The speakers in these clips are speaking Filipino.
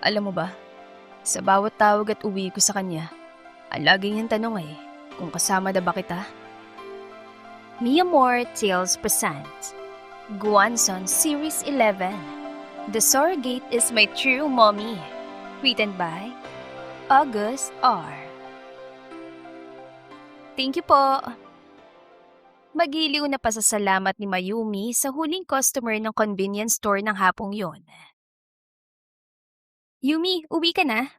Alam mo ba, sa bawat tawag at uwi ko sa kanya, ang lagi niyang tanong ay, kung kasama na ba kita? Mia Moore Tales presents Guanzon Series 11 The Surrogate is My True Mommy. Written by August R. Thank you po. Magiliw na pasasalamat ni Mayumi sa huling customer ng convenience store ng hapong yon. Yumi, uwi ka na?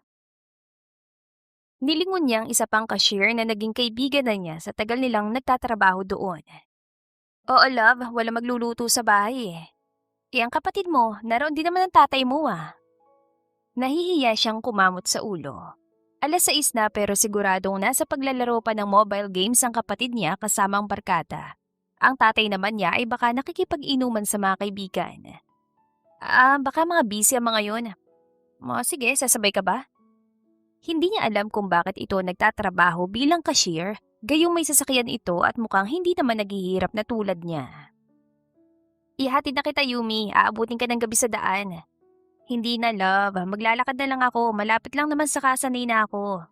Nilingon niyang isa pang cashier na naging kaibigan na niya sa tagal nilang nagtatrabaho doon. Oo, love, wala magluluto sa bahay eh. Ang kapatid mo, naroon din naman ang tatay mo ah. Nahihiya siyang kumamot sa ulo. 6:00 na pero siguradong nasa paglalaro pa ng mobile games ang kapatid niya kasama ang barkada. Ang tatay naman niya ay baka nakikipag-inuman sa mga kaibigan. Baka mga busy ang mga yun. Sige, sasabay ka ba? Hindi niya alam kung bakit ito nagtatrabaho bilang cashier, gayong may sasakyan ito at mukhang hindi naman naghihirap na tulad niya. Ihatid na kita, Yumi. Aabutin ka ng gabi sa daan. Hindi na, love. Maglalakad na lang ako. Malapit lang naman sa kasanay na ako.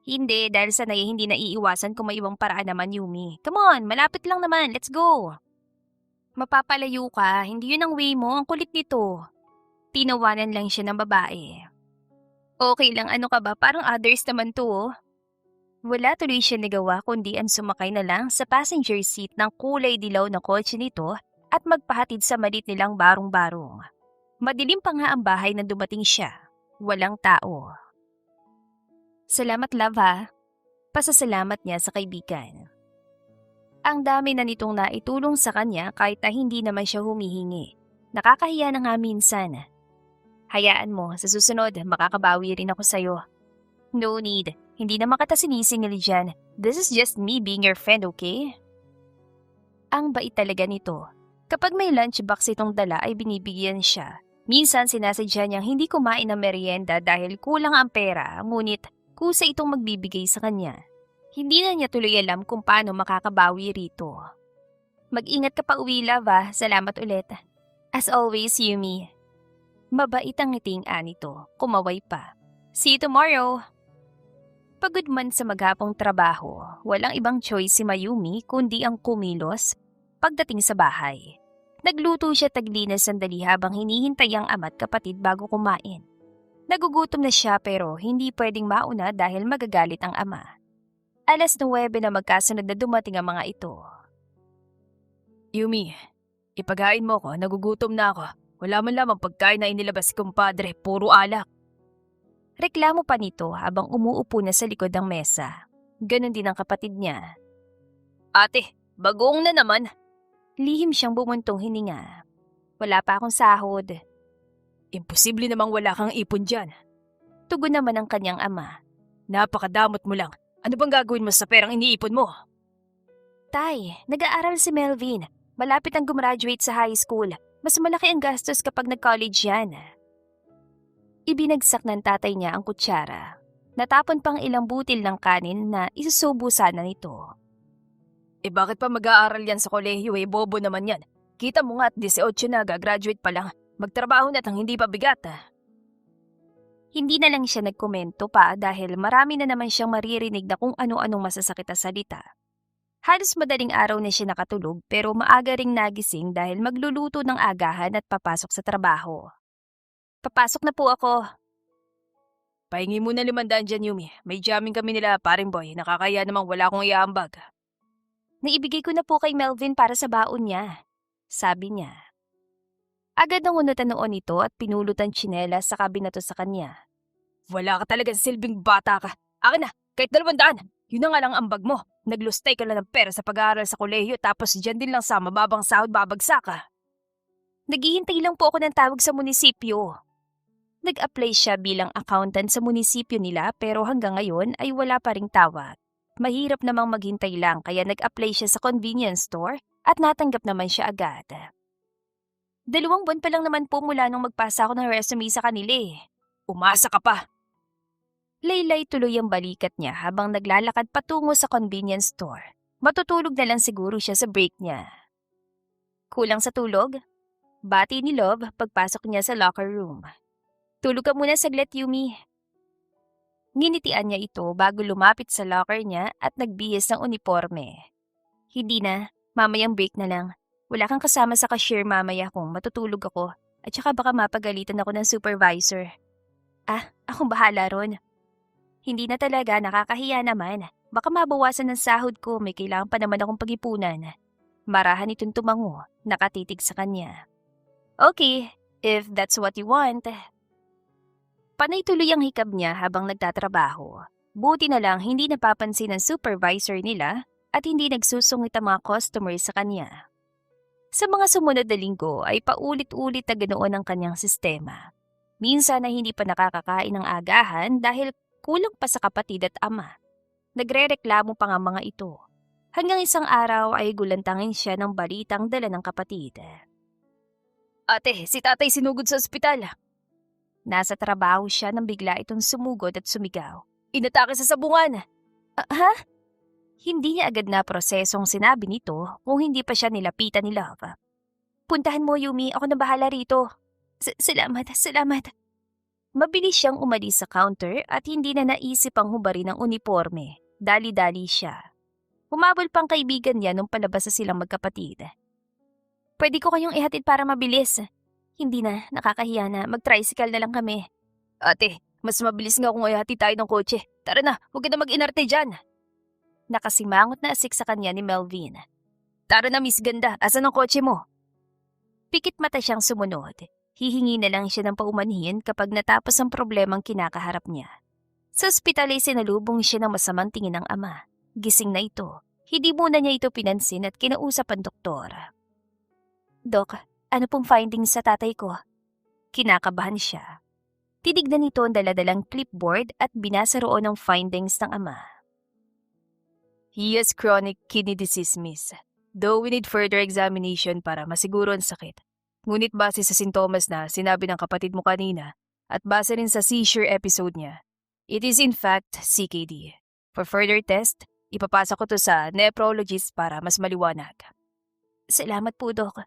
Hindi, dahil sanay hindi na iiwasan kung may ibang paraan naman, Yumi. Come on, malapit lang naman. Let's go. Mapapalayo ka. Hindi yun ang way mo. Ang kulit nito. Tinawanan lang siya ng babae. Okay lang, ano ka ba? Parang others naman to, oh. Wala tuloy siya nagawa kundi ang sumakay na lang sa passenger seat ng kulay dilaw na kotse nito at magpahatid sa malit nilang barong-barong. Madilim pa nga ang bahay nang dumating siya. Walang tao. Salamat, love ha. Pasasalamat niya sa kaibigan. Ang dami na nitong naitulong sa kanya kahit na hindi naman siya humihingi. Nakakahiya na nga minsan. Hayaan mo, sa susunod makakabawi rin ako sa'yo. No need, hindi naman kita sinisingil dyan. This is just me being your friend, okay? Ang bait talaga nito. Kapag may lunchbox itong dala ay binibigyan siya. Minsan sinasadya niyang hindi kumain ng merienda dahil kulang ang pera, ngunit kusa itong magbibigay sa kanya. Hindi na niya tuloy alam kung paano makakabawi rito. Mag-ingat ka pa uwi, love ah. Salamat ulit. As always, Yumi. Mabait ang ngiting nito, kumaway pa. See you tomorrow! Pagod man sa maghapong trabaho, walang ibang choice si Mayumi kundi ang kumilos pagdating sa bahay. Nagluto siya taglinas sandali habang hinihintay ang ama't kapatid bago kumain. Nagugutom na siya pero hindi pwedeng mauna dahil magagalit ang ama. 9:00 na magkasunod na dumating ang mga ito. Yumi, ipaghain mo ko, nagugutom na ako. Wala man lamang pagkain na inilabas si kumpadre, puro alak. Reklamo pa nito habang umuupo na sa likod ng mesa. Ganon din ang kapatid niya. Ate, bagoong na naman. Lihim siyang bumuntong hininga. Wala pa akong sahod. Imposible namang wala kang ipon dyan. Tugon naman ang kanyang ama. Napakadamot mo lang. Ano bang gagawin mo sa perang iniipon mo? Tay, nag-aaral si Melvin. Malapit ang gumraduate sa high school. Mas malaki ang gastos kapag nag-college yan. Ibinagsak ng tatay niya ang kutsara. Natapon pang ilang butil ng kanin na isusubo sana nito. Bakit pa mag-aaral yan sa kolehiyo bobo naman yan. Kita mo nga at 18 na, gagraduate pa lang. Magtrabaho na at hindi pa bigat. Hindi na lang siya nagkomento pa dahil marami na naman siyang maririnig na kung ano-anong masasakit na salita. Halos madaling araw na siya nakatulog pero maaga ring nagising dahil magluluto ng agahan at papasok sa trabaho. Papasok na po ako. Pahingi muna 500 dyan, Yumi. May jamming kami nila, paring boy. Nakakaya namang wala akong iaambag. Naibigay ko na po kay Melvin para sa baon niya, sabi niya. Agad nangunutan noon ito at pinulot ang tsinelas sa kabinato sa kanya. Wala ka talagang silbing bata ka. Akin na, kahit 200. Yun na nga lang ambag mo. Naglustay ka lang ng pera sa pag-aaral sa kolehiyo tapos dyan din lang sa mababang sahod babagsak ka. Naghihintay lang po ako ng tawag sa munisipyo. Nag-apply siya bilang accountant sa munisipyo nila pero hanggang ngayon ay wala pa ring tawag. Mahirap namang maghintay lang kaya nag-apply siya sa convenience store at natanggap naman siya agad. 2 buwan pa lang naman po mula nung magpasa ako ng resume sa kanila eh. Umasa ka pa. Laylay tuloy ang balikat niya habang naglalakad patungo sa convenience store. Matutulog na lang siguro siya sa break niya. Kulang sa tulog? Bati ni Love pagpasok niya sa locker room. Tulog ka muna saglit, Yumi. Nginitian niya ito bago lumapit sa locker niya at nagbihis ng uniforme. Hindi na, mamayang break na lang. Wala kang kasama sa cashier mamaya kung matutulog ako at saka baka mapagalitan ako ng supervisor. Akong bahala ron. Hindi na talaga, nakakahiya naman. Baka mabawasan ng sahod ko, may kailangan pa naman akong pag-ipunan. Marahan itong tumango, nakatitig sa kanya. Okay, if that's what you want. Panay tuloy ang hikab niya habang nagtatrabaho. Buti na lang hindi napapansin ng supervisor nila at hindi nagsusungit ang mga customers sa kanya. Sa mga sumunod na linggo ay paulit-ulit na ganoon ang kanyang sistema. Minsan ay hindi pa nakakakain ng agahan dahil kulang pa sa kapatid at ama. Nagrereklamo pa nga mga ito. Hanggang isang araw ay gulantangin siya ng balitang dala ng kapatid. Ate, si tatay sinugod sa ospital. Nasa trabaho siya nang bigla itong sumugod at sumigaw. Inatake sa sabungan. Ha? Hindi niya agad na prosesong sinabi nito kung hindi pa siya nilapitan ni Love. Puntahan mo, Yumi. Ako na bahala rito. Salamat. Mabilis siyang umalis sa counter at hindi na naisip ang hubarin ng uniforme. Dali-dali siya. Humabol pang kaibigan niya nung palabas sa silang magkapatid. Pwede ko kayong ihatid para mabilis. Hindi na, nakakahiya na. Mag-tricycle na lang kami. Ate, mas mabilis nga kung ihati tayo ng kotse. Tara na, huwag ka na mag-inarte dyan. Nakasimangot na asik sa kanya ni Melvin. Tara na, Miss Ganda. Asan ang kotse mo? Pikit mata siyang sumunod. Hihingi na lang siya ng paumanhin kapag natapos ang problemang kinakaharap niya. Sa ospital ay sinalubong siya ng masamang tingin ng ama. Gising na ito. Hindi muna niya ito pinansin at kinausap ang doktor. Dok, ano pong findings sa tatay ko? Kinakabahan siya. Tinignan nito ang daladalang clipboard at binasa roon ang findings ng ama. He has chronic kidney disease, miss. Though we need further examination para masiguro ang sakit. Ngunit base sa sintomas na sinabi ng kapatid mo kanina at base rin sa seizure episode niya, it is in fact CKD. For further test, ipapasa ko to sa nephrologist para mas maliwanag. Salamat po, Dok.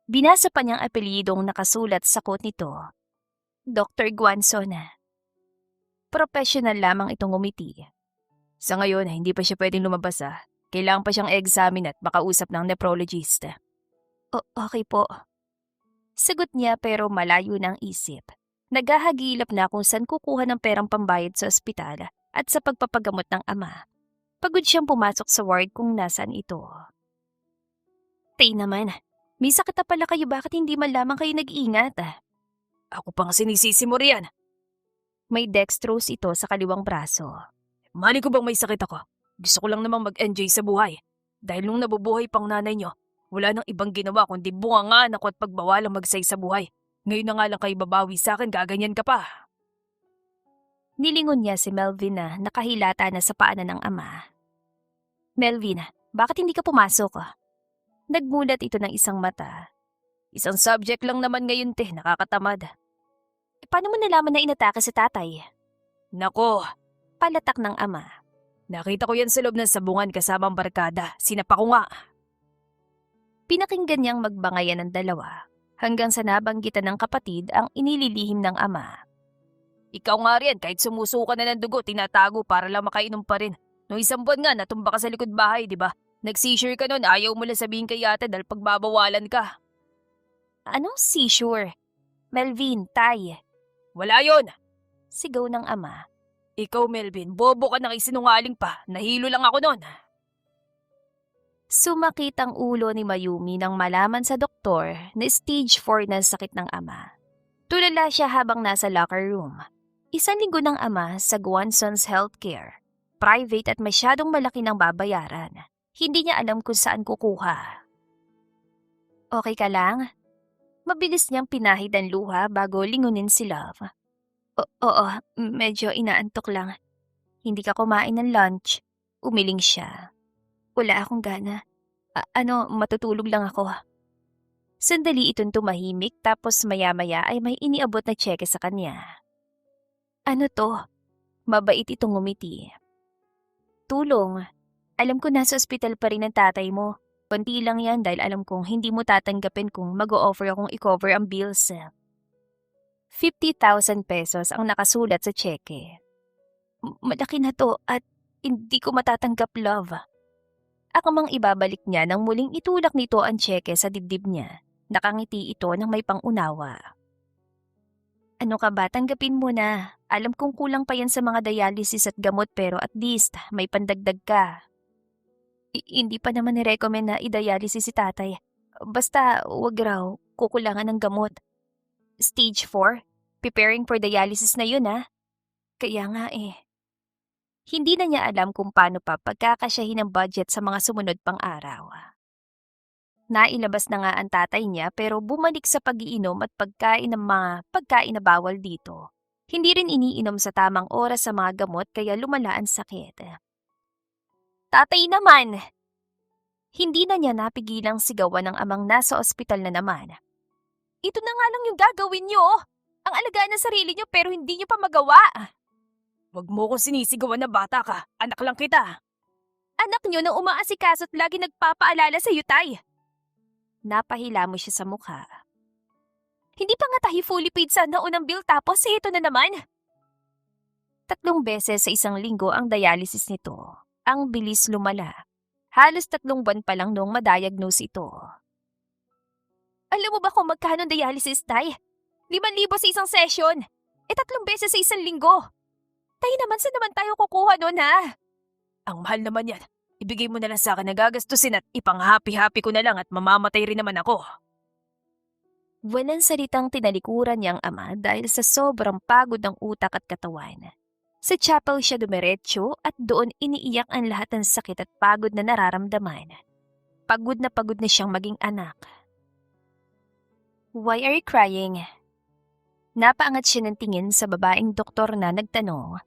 Binasa pa niyang apelyidong nakasulat sa coat nito. Dr. Guanzon. Professional lamang itong umiti. Sa ngayon, hindi pa siya pwedeng lumabas . Kailangan pa siyang examine at makausap ng nephrologist. Okay po. Sagot niya pero malayo ng isip. Naghahagilap na kung saan kukuha ng perang pambayad sa ospital at sa pagpapagamot ng ama. Pagod siyang pumasok sa ward kung nasaan ito. Tay naman, may sakit na pala kayo, bakit hindi man lamang kayo nag-ingat? Ako pang sinisisi mo riyan. May dextrose ito sa kaliwang braso. Mali ko bang may sakit ako? Gusto ko lang namang mag-enjoy sa buhay. Dahil nung nabubuhay pang nanay niyo, wala nang ibang ginawa kundi bungangaan ako at pagbawalang magsay sa buhay. Ngayon na nga lang kayo babawi sa akin, gaganyan ka pa. Nilingon niya si Melvin na nakahilata na sa paanan ng ama. Melvin, bakit hindi ka pumasok? Nagmulat ito ng isang mata. Isang subject lang naman ngayon, nakakatamad. Paano mo nalaman na inatake si tatay? Nako, palatak ng ama. Nakita ko yan sa loob ng sabungan kasama ang barkada. Sinapa ko nga. Pinakinggan niyang magbangayan ng dalawa hanggang sa nabanggitan ng kapatid ang inililihim ng ama. Ikaw nga rin, kahit sumusuka na ng dugo, tinatago para lang makainom pa rin. Noong isang buwan nga, natumba ka sa likod bahay, di ba? Nag-seizure ka nun, ayaw mo lang sabihin kay ate dahil pagbabawalan ka. Anong seizure? Melvin, tay. Wala yon. Sigaw ng ama. Ikaw, Melvin, bobo ka nang isinungaling pa. Nahilo lang ako nun. Sumakit ang ulo ni Mayumi nang malaman sa doktor na stage 4 na sakit ng ama. Tulala siya habang nasa locker room. Isang linggo ng ama sa Guanzon's Healthcare. Private at masyadong malaki ng babayaran. Hindi niya alam kung saan kukuha. Okay ka lang? Mabilis niyang pinahid ang luha bago lingunin si Love. Oo, medyo inaantok lang. Hindi ka kumain ng lunch. Umiling siya. Wala akong gana. Matutulog lang ako. Sandali itong tumahimik tapos maya-maya ay may iniabot na tseke sa kanya. Ano to? Mabait itong ngumiti. Tulong. Alam ko nasa ospital pa rin ang tatay mo. Konti lang yan dahil alam kong hindi mo tatanggapin kung mag-o-offer akong i-cover ang bills. 50,000 pesos ang nakasulat sa tseke. Malaki na to at hindi ko matatanggap, love. Akamang ibabalik niya nang muling itulak nito ang tseke sa dibdib niya. Nakangiti ito ng may pangunawa. Ano ka ba, tanggapin mo na. Alam kong kulang pa yan sa mga dialysis at gamot pero at least may pandagdag ka. Hindi pa naman ni-recommend na i-dialysis si tatay. Basta wag raw, kukulangan ng gamot. Stage 4? Preparing for dialysis na yun Kaya nga Hindi na niya alam kung paano pa pagkakasyahin ang budget sa mga sumunod pang araw. Nailabas na nga ang tatay niya pero bumalik sa pag-iinom at pagkain ng mga pagkain na bawal dito. Hindi rin iniinom sa tamang oras sa mga gamot kaya lumala ang sakit. Tatay naman! Hindi na niya napigilang sigawan ng amang nasa ospital na naman. Ito na nga lang yung gagawin niyo! Ang alagaan ng sarili niyo pero hindi niyo pa magawa! Huwag mo kong sinisigawan na bata ka. Anak lang kita. Anak niyo na umaasikaso at lagi nagpapaalala sa Tay. Napahila mo siya sa mukha. Hindi pa nga tayo fully paid sa naunang bill tapos ito na naman. 3 beses sa isang linggo ang dialysis nito. Ang bilis lumala. Halos 3 buwan pa lang noong madiagnose ito. Alam mo ba kung magkano ang dialysis, Tay? 5,000 sa isang session. 3 beses sa isang linggo. Tay naman, saan naman tayo kukuha nun Ang mahal naman yan. Ibigay mo na lang sa akin na gagastusin at ipang-happy-happy ko na lang at mamamatay rin naman ako. Walang salitang tinalikuran niyang ama dahil sa sobrang pagod ng utak at katawan. Sa chapel siya dumiretso at doon iniiyak ang lahat ng sakit at pagod na nararamdaman. Pagod na siyang maging anak. Why are you crying? Napaangat siya ng tingin sa babaeng doktor na nagtanong.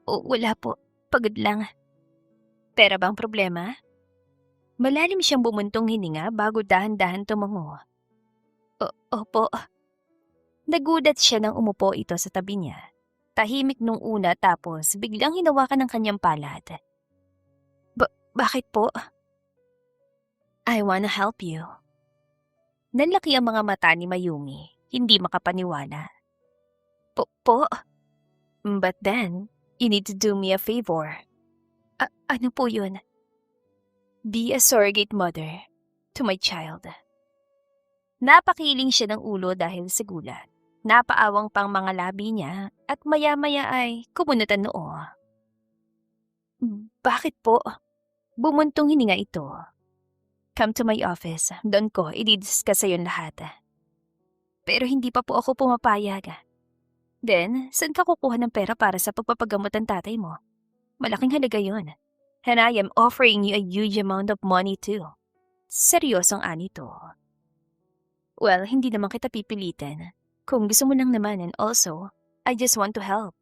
Wala po. Pagod lang. Pera bang problema? Malalim siyang bumuntong hininga bago dahan-dahan tumango. Opo. Nagulat siya nang umupo ito sa tabi niya. Tahimik nung una tapos biglang hinawakan ng kanyang palad. Bakit po? I wanna help you. Nanlaki ang mga mata ni Mayumi. Hindi makapaniwala. Po? But then, you need to do me a favor. Ano po yun? Be a surrogate mother to my child. Napakiling siya ng ulo dahil sa gulat. Napaawang pang mga labi niya at maya-maya ay kumunutan noo. Bakit po? Bumuntong hininga ito. Come to my office. Doon ko i-discuss sa yun lahat. Pero hindi pa po ako pumapayag. Then, saan ka kukuha ng pera para sa pagpapagamot ng tatay mo? Malaking halaga yun. And I am offering you a huge amount of money too. Seryosong anito. Well, hindi naman kita pipilitin. Kung gusto mo lang naman and also, I just want to help.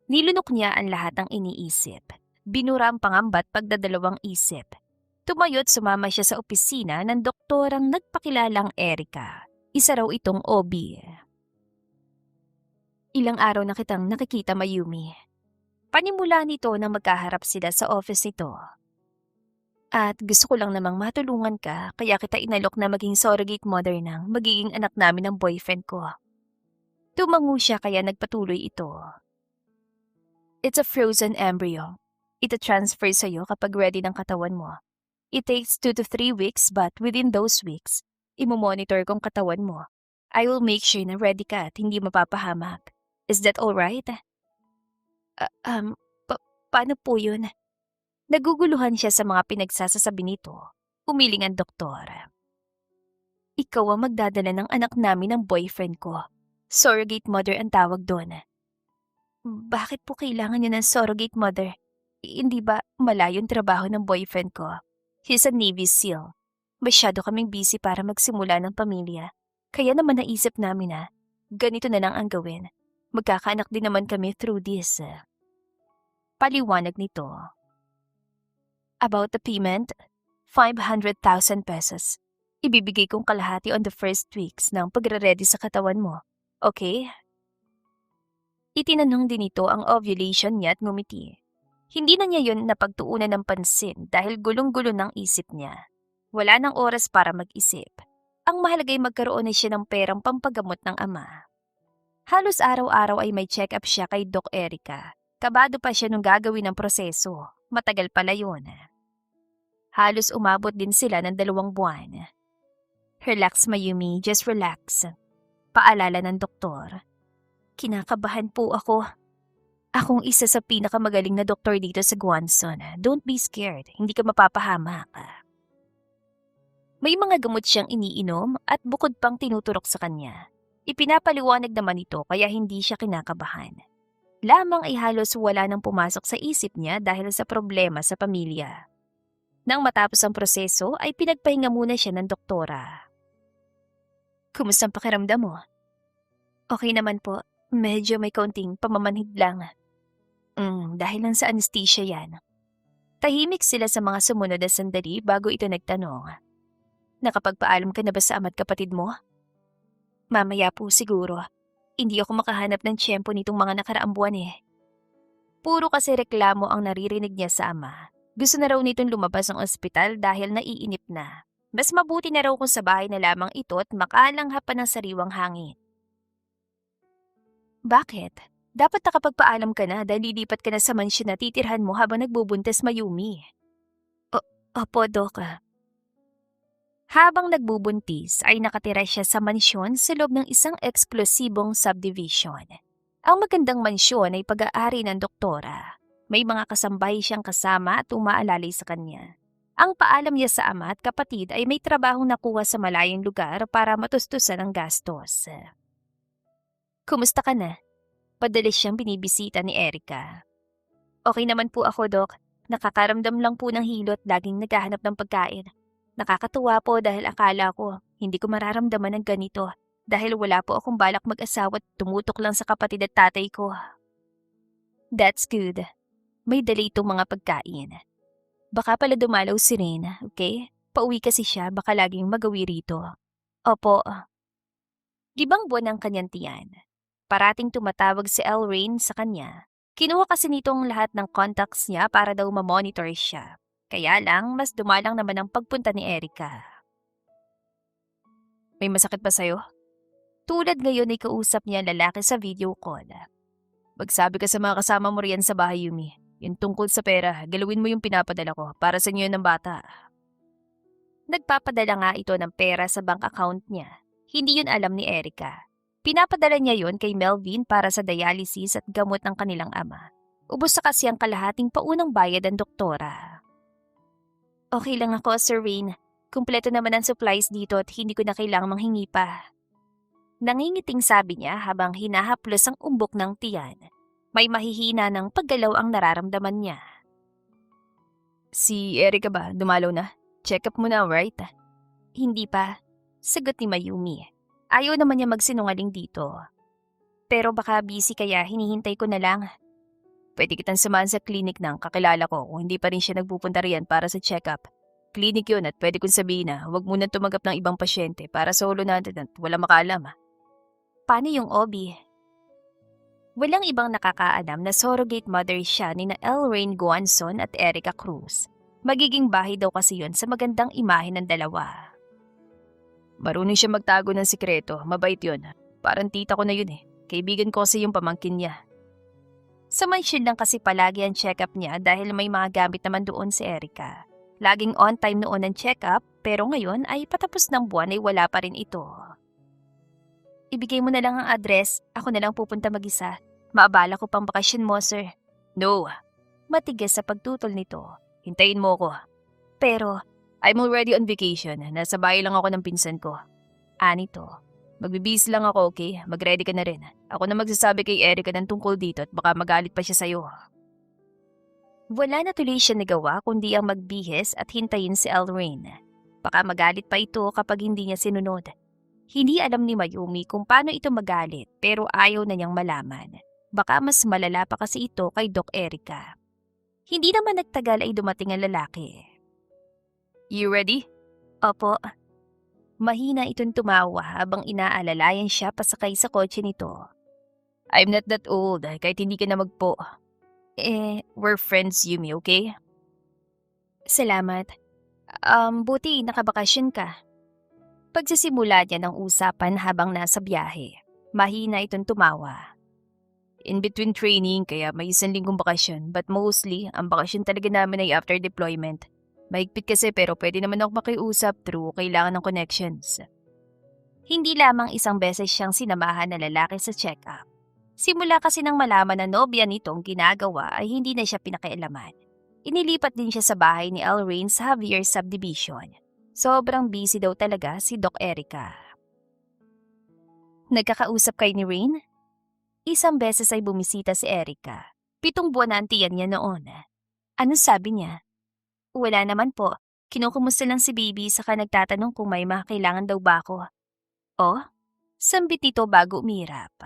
Nilunok niya ang lahat ng iniisip. Binura ang pangambat pagdadalawang isip. Tumayo't sumama siya sa opisina ng doktorang nagpakilalang Erica. Isa raw itong OB. Ilang araw na kitang nakikita, Mayumi. Panimula nito na magkaharap sila sa office nito. At gusto ko lang namang matulungan ka kaya kita inalok na maging surrogate mother ng magiging anak namin ng boyfriend ko. Tumango siya kaya nagpatuloy ito. It's a frozen embryo. Ito transfer sa'yo kapag ready ng katawan mo. It takes 2 to 3 weeks but within those weeks, imomonitor kong katawan mo. I will make sure na ready ka at hindi mapapahamak. Is that alright? Paano po yun? Naguguluhan siya sa mga pinagsasasabi nito. Umiling ang doktor. Ikaw ang magdadala ng anak namin ng boyfriend ko. Surrogate mother ang tawag doon. Bakit po kailangan niya ng surrogate mother? Hindi ba malayong trabaho ng boyfriend ko? He's a Navy SEAL. Masyado kaming busy para magsimula ng pamilya. Kaya naman naisip namin ganito na lang ang gawin. Magkakaanak din naman kami through this. Paliwanag nito. About the payment, 500,000 pesos. Ibibigay kong kalahati on the first weeks ng pagre-ready sa katawan mo. Okay? Itinanong din ito ang ovulation niya at ngumiti. Hindi na niya yun napagtuunan ng pansin dahil gulong-gulo ng isip niya. Wala nang oras para mag-isip. Ang mahalaga ay magkaroon na siya ng perang pampagamot ng ama. Halos araw-araw ay may check-up siya kay Doc Erica. Kabado pa siya nung gagawin ang proseso. Matagal pala yun. Halos umabot din sila ng 2 buwan. Relax, Mayumi. Just relax. Paalala ng doktor. Kinakabahan po ako. Akong isa sa pinakamagaling na doktor dito sa Guanzon. Don't be scared. Hindi ka mapapahamak. May mga gamot siyang iniinom at bukod pang tinuturok sa kanya. Ipinapaliwanag naman ito kaya hindi siya kinakabahan. Lamang ay halos wala nang pumasok sa isip niya dahil sa problema sa pamilya. Nang matapos ang proseso ay pinagpahinga muna siya ng doktora. Kumusta ang pakiramdam mo? Okay naman po. Medyo may kaunting pamamanhid lang. Dahil lang sa anesthesia yan. Tahimik sila sa mga sumunod na sandali bago ito nagtanong. Nakapagpaalam ka na ba sa ama't kapatid mo? Mamaya po siguro. Hindi ako makahanap ng tiyempo nitong mga nakaraang buwan eh. Puro kasi reklamo ang naririnig niya sa ama. Gusto na raw nitong lumabas ng ospital dahil naiinip na. Mas mabuti na raw kung sa bahay na lamang ito at makalanghap pa ng sariwang hangin. Bakit? Dapat nakapagpaalam ka na dahil lilipat ka na sa mansyon na titirhan mo habang nagbubuntis, Mayumi. Opo, Doc. Habang nagbubuntis ay nakatira siya sa mansyon sa loob ng isang eksklusibong subdivision. Ang magandang mansyon ay pag-aari ng doktora. May mga kasambahay siyang kasama at umaalalay sa kanya. Ang paalam niya sa ama at kapatid ay may trabahong nakuha sa malayong lugar para matustusan ang gastos. Kumusta ka na? Padalis siyang binibisita ni Erica. Okay naman po ako, Doc. Nakakaramdam lang po ng hilot, laging naghahanap ng pagkain. Nakakatuwa po dahil akala ko hindi ko mararamdaman ng ganito dahil wala po akong balak mag-asawa at tumutok lang sa kapatid at tatay ko. That's good. May dala itong mga pagkain. Baka pala dumalaw si Rena, okay? Pauwi kasi siya, baka laging magawi rito. Opo. 5 buwan ang kanyang tiyan. Parating tumatawag si Elrain sa kanya. Kinuha kasi nito ang lahat ng contacts niya para daw ma-monitor siya. Kaya lang, mas dumalang naman ang pagpunta ni Erica. May masakit ba sa'yo? Tulad ngayon ay kausap niya ang lalaki sa video call. Magsabi ka sa mga kasama mo riyan sa bahay, Yumi. Yung tungkol sa pera, galawin mo yung pinapadala ko para sa inyo ng bata. Nagpapadala nga ito ng pera sa bank account niya. Hindi yun alam ni Erica. Pinapadala niya yon kay Melvin para sa dialysis at gamot ng kanilang ama. Ubos na kasi ang kalahating paunang bayad ng doktora. Okay lang ako, Sir Rain. Kumpleto naman ang supplies dito at hindi ko na kailangang manghingi pa. Nangingiting sabi niya habang hinahaplos ang umbok ng tiyan. May mahihina ng paggalaw ang nararamdaman niya. Si Erica ba? Dumalaw na? Check up mo na, right? Hindi pa. Sagot ni Mayumi. Ayaw naman niya magsinungaling dito. Pero baka busy kaya hinihintay ko na lang. Pwede kitang samahan sa clinic ng kakilala ko kung hindi pa rin siya nagpupunta riyan para sa check-up. Clinic yun at pwede kong sabihin na huwag muna tumanggap ng ibang pasyente para solo natin at wala makaalam. Paano yung Obi? Walang ibang nakakaalam na surrogate mother siya ni na Elrain Guanzon at Erica Cruz. Magiging bahay daw kasi yun sa magandang imahe ng dalawa. Marunong siya magtago ng sikreto, mabait yun. Parang tita ko na yun eh. Kaibigan ko kasi yung pamangkin niya. Sa mansyon lang kasi palagi ang check-up niya dahil may mga gamit naman doon si Erica. Laging on time noon ang check-up pero ngayon ay patapos ng buwan ay wala pa rin ito. Ibigay mo na lang ang address, ako na lang pupunta mag-isa. Maabala ko pang bakasyon mo, sir. No. Matigas sa pagtutol nito. Hintayin mo ko. Pero, I'm already on vacation. Nasa bahay lang ako ng pinsan ko. Anito. Magbibis lang ako, okay? Mag-ready ka na rin. Ako na magsasabi kay Erica ng tungkol dito at baka magalit pa siya sa'yo. Wala na tuloy siya nagawa kundi ang magbihis at hintayin si Elrain. Baka magalit pa ito kapag hindi niya sinunod. Hindi alam ni Mayumi kung paano ito magalit pero ayaw na niyang malaman. Baka mas malala pa kasi ito kay Doc Erica. Hindi naman nagtagal ay dumating ang lalaki. You ready? Opo. Mahina itong tumawa habang inaalalayan siya pasakay sa kotse nito. I'm not that old, kahit hindi ka na magpo. We're friends, Yumi, okay? Salamat. Buti nakabakasyon ka. Pagsisimula niya ng usapan habang nasa biyahe, mahina itong tumawa. In between training, kaya may 1 linggong bakasyon. But mostly, ang bakasyon talaga namin ay after deployment. Mahigpit kasi pero pwede naman ako makiusap through kailangan ng connections. Hindi lamang isang beses siyang sinamahan na lalaki sa check-up. Simula kasi nang malaman na nobya nitong ginagawa ay hindi na siya pinakialaman. Inilipat din siya sa bahay ni L. Rain sa Javier Subdivision. Sobrang busy daw talaga si Doc Erica. Nagkakausap kayo ni Rain? Isang beses ay bumisita si Erica. 7 buwan na ang tiyan niya noon. Anong sabi niya? Wala naman po. Kinukumusta lang si baby saka nagtatanong kung may makakailangan daw ba ako. Oh? Sambit nito bago umirap.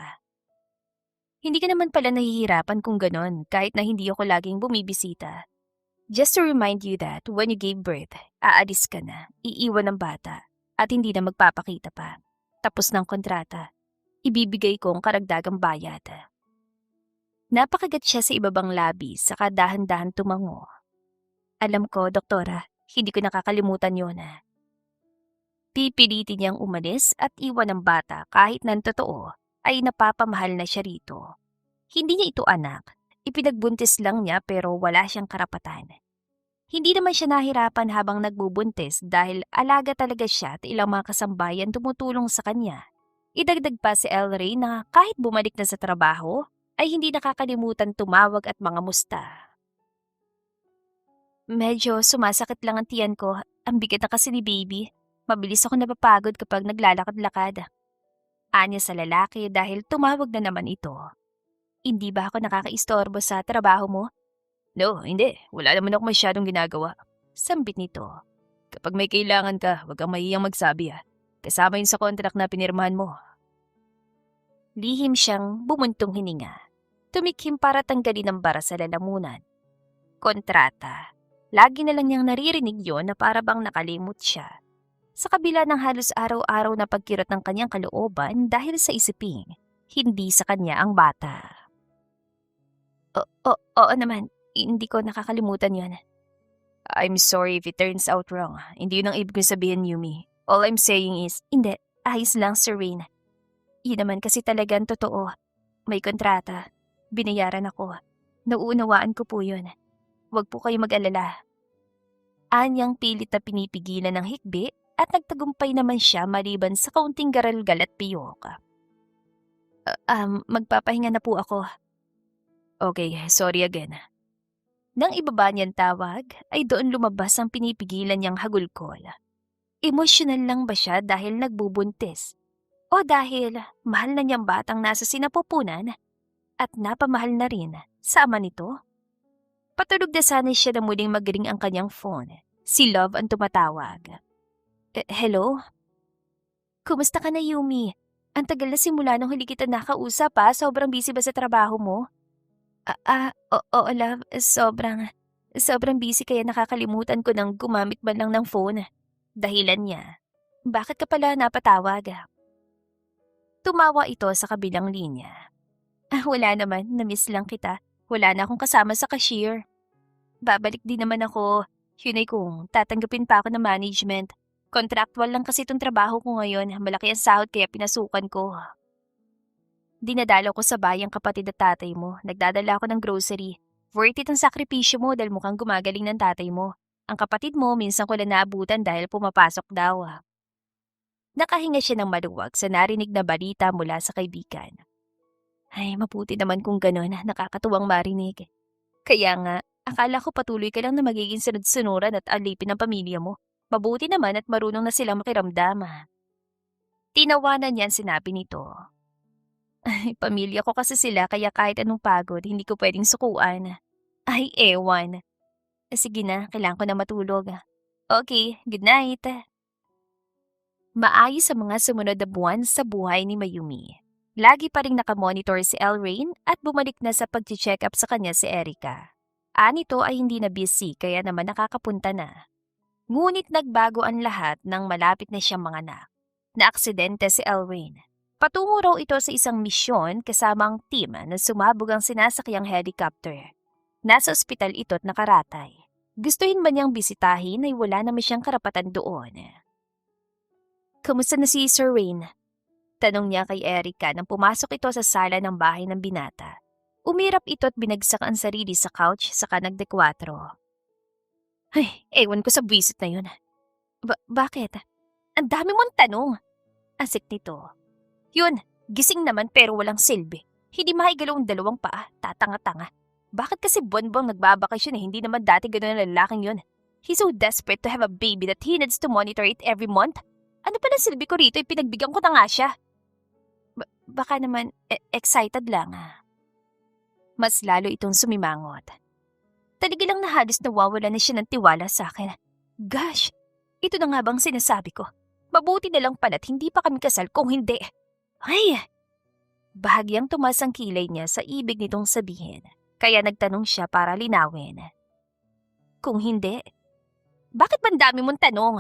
Hindi ka naman pala nahihirapan kung ganon kahit na hindi ako laging bumibisita. Just to remind you that when you gave birth, aalis ka na, iiwan ng bata, at hindi na magpapakita pa. Tapos ng kontrata, ibibigay ko ang karagdagang bayad. Napakagat siya sa ibabang labi saka dahan-dahan tumango. Alam ko, doktora, hindi ko nakakalimutan yun. Pipilitin niyang umalis at iwan ng bata kahit ng totoo ay napapamahal na siya rito. Hindi niya ito anak, ipinagbuntis lang niya pero wala siyang karapatan. Hindi naman siya nahirapan habang nagbubuntis dahil alaga talaga siya at ilang mga kasambayan tumutulong sa kanya. Idagdag pa si El Rey na kahit bumalik na sa trabaho, ay hindi nakakalimutan tumawag at mga musta. Medyo sumasakit lang ang tiyan ko, ang bigat na kasi ni baby. Mabilis ako napapagod kapag naglalakad-lakad. Anya sa lalaki dahil tumawag na naman ito. Hindi ba ako nakakaistorbo sa trabaho mo? No, hindi. Wala naman ako masyadong ginagawa. Sambit nito. Kapag may kailangan ka, huwag kang mahiyang magsabi Kasama yun sa contract na pinirmahan mo. Lihim siyang bumuntong hininga. Tumikhim para tanggalin ang bara sa lalamunan. Kontrata. Lagi na lang niyang naririnig yon na para bang nakalimot siya. Sa kabila ng halos araw-araw na pagkirot ng kanyang kalooban dahil sa isiping, hindi sa kanya ang bata. Oo naman, hindi ko nakakalimutan yon. I'm sorry if it turns out wrong. Hindi yun ang ibig kong sabihin, Yumi. All I'm saying is, Hindi, ayos lang, Sir Rain. Yun naman kasi talagang totoo. May kontrata. Binayaran ako. Nauunawaan ko po yun. Huwag po kayo mag-alala. Anyang pilit na pinipigilan ng hikbi at nagtagumpay naman siya maliban sa kaunting garalgal at piyok. Magpapahinga na po ako. Okay, sorry again. Nang ibaba niyang tawag, ay doon lumabas ang pinipigilan niyang hagulkol. Emosyonal lang ba siya dahil nagbubuntis? O dahil mahal na niyang batang nasa sinapupunan at napamahal na rin sa ama nito? Patulog na sana siya na muling magring ang kanyang phone. Si Love ang tumatawag. Hello? Kumusta ka na, Yumi? Ang tagal na simula nung huli kita nakausap sobrang busy ba sa trabaho mo? Oo love, sobrang busy kaya nakakalimutan ko nang gumamit man lang ng phone. Dahilan niya, bakit ka pala napatawag? Tumawa ito sa kabilang linya. Wala naman, na-miss lang kita. Wala na akong kasama sa cashier. Babalik din naman ako. Yun ay kung tatanggapin pa ako ng management. Contractual lang kasi itong trabaho ko ngayon. Malaki ang sahod kaya pinasukan ko. Dinadalo ko sa bayang kapatid at tatay mo. Nagdadala ako ng grocery. Worth it ang sakripisyo mo dahil mukhang gumagaling ng tatay mo. Ang kapatid mo minsan ko lang naabutan dahil pumapasok daw. Nakahinga siya ng maluwag sa narinig na balita mula sa kaibigan. Ay, mabuti naman kung gano'n. Nakakatuwang marinig. Kaya nga, akala ko patuloy ka lang na magiging sunod-sunuran at alipin ng pamilya mo. Mabuti naman at marunong na silang makiramdam. Tinawanan niyan sinabi nito. Ay, pamilya ko kasi sila kaya kahit anong pagod, hindi ko pwedeng sukuan. Ay, ewan. Sige na, kailangan ko na matulog. Okay, good night. Maayos sa mga sumunod na buwan sa buhay ni Mayumi. Lagi pa ring nakamonitor si El Rain at bumalik na sa pag-check up sa kanya si Erica. Anito ay hindi na busy kaya naman nakakapunta na. Ngunit nagbago ang lahat nang malapit na siyang manganak. Naaksidente si El Rain. Patungo raw ito sa isang misyon kasama ang team na sumabog ang sinasakyang helicopter. Nasa ospital ito't nakaratay. Gustuhin ba niyang bisitahin ay wala naman siyang karapatan doon. Kamusta na si Sir Wayne? Tanong niya kay Erica nang pumasok ito sa sala ng bahay ng binata. Umirap ito at binagsak ang sarili sa couch saka nagdekwatro. Ay, ewan ko sa buwisit na yun. Bakit? Ang dami mong tanong. Asik nito. Yun, gising naman pero walang silbi. Hindi maigalaw ang dalawang paa, tatanga-tanga. Bakit kasi buwan-buwang nagbabakasyon hindi naman dati gano'n ang lalaking yun. He's so desperate to have a baby that he needs to monitor it every month. Ano pa ng silbi ko rito, pinagbigyan ko na nga siya. Baka naman excited lang. Mas lalo itong sumimangot. Taligi lang na halos nawawala na siya ng tiwala sa akin. Gosh, ito na nga bang sinasabi ko? Mabuti na lang pala't hindi pa kami kasal kung hindi. Ay! Bahagyang tumas ang kilay niya sa ibig nitong sabihin, kaya nagtanong siya para linawin. Kung hindi, bakit ba ang dami mong tanong?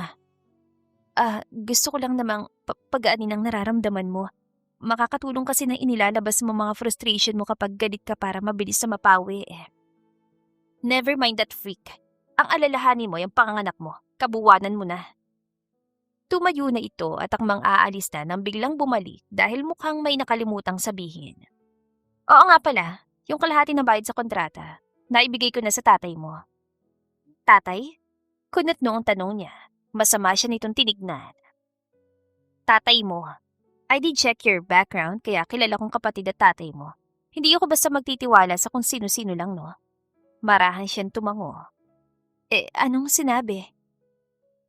Gusto ko lang namang pagaanin ang nararamdaman mo. Makakatulong kasi na inilalabas mo mga frustration mo kapag galit ka para mabilis na mapawi. Never mind that freak. Ang alalahanin mo yung panganganak mo, kabuwanan mo na. Tumayo na ito at akmang aalis na nang biglang bumalik dahil mukhang may nakalimutang sabihin. Oo nga pala, yung kalahati ng bayad sa kontrata, naibigay ko na sa tatay mo. Tatay? Kunot noong tanong niya. Masama siya nitong tinignan. Tatay mo. I did check your background kaya kilala kong kapatid at tatay mo. Hindi ako basta magtitiwala sa kung sino-sino lang, no? Marahan siyang tumango. Anong sinabi?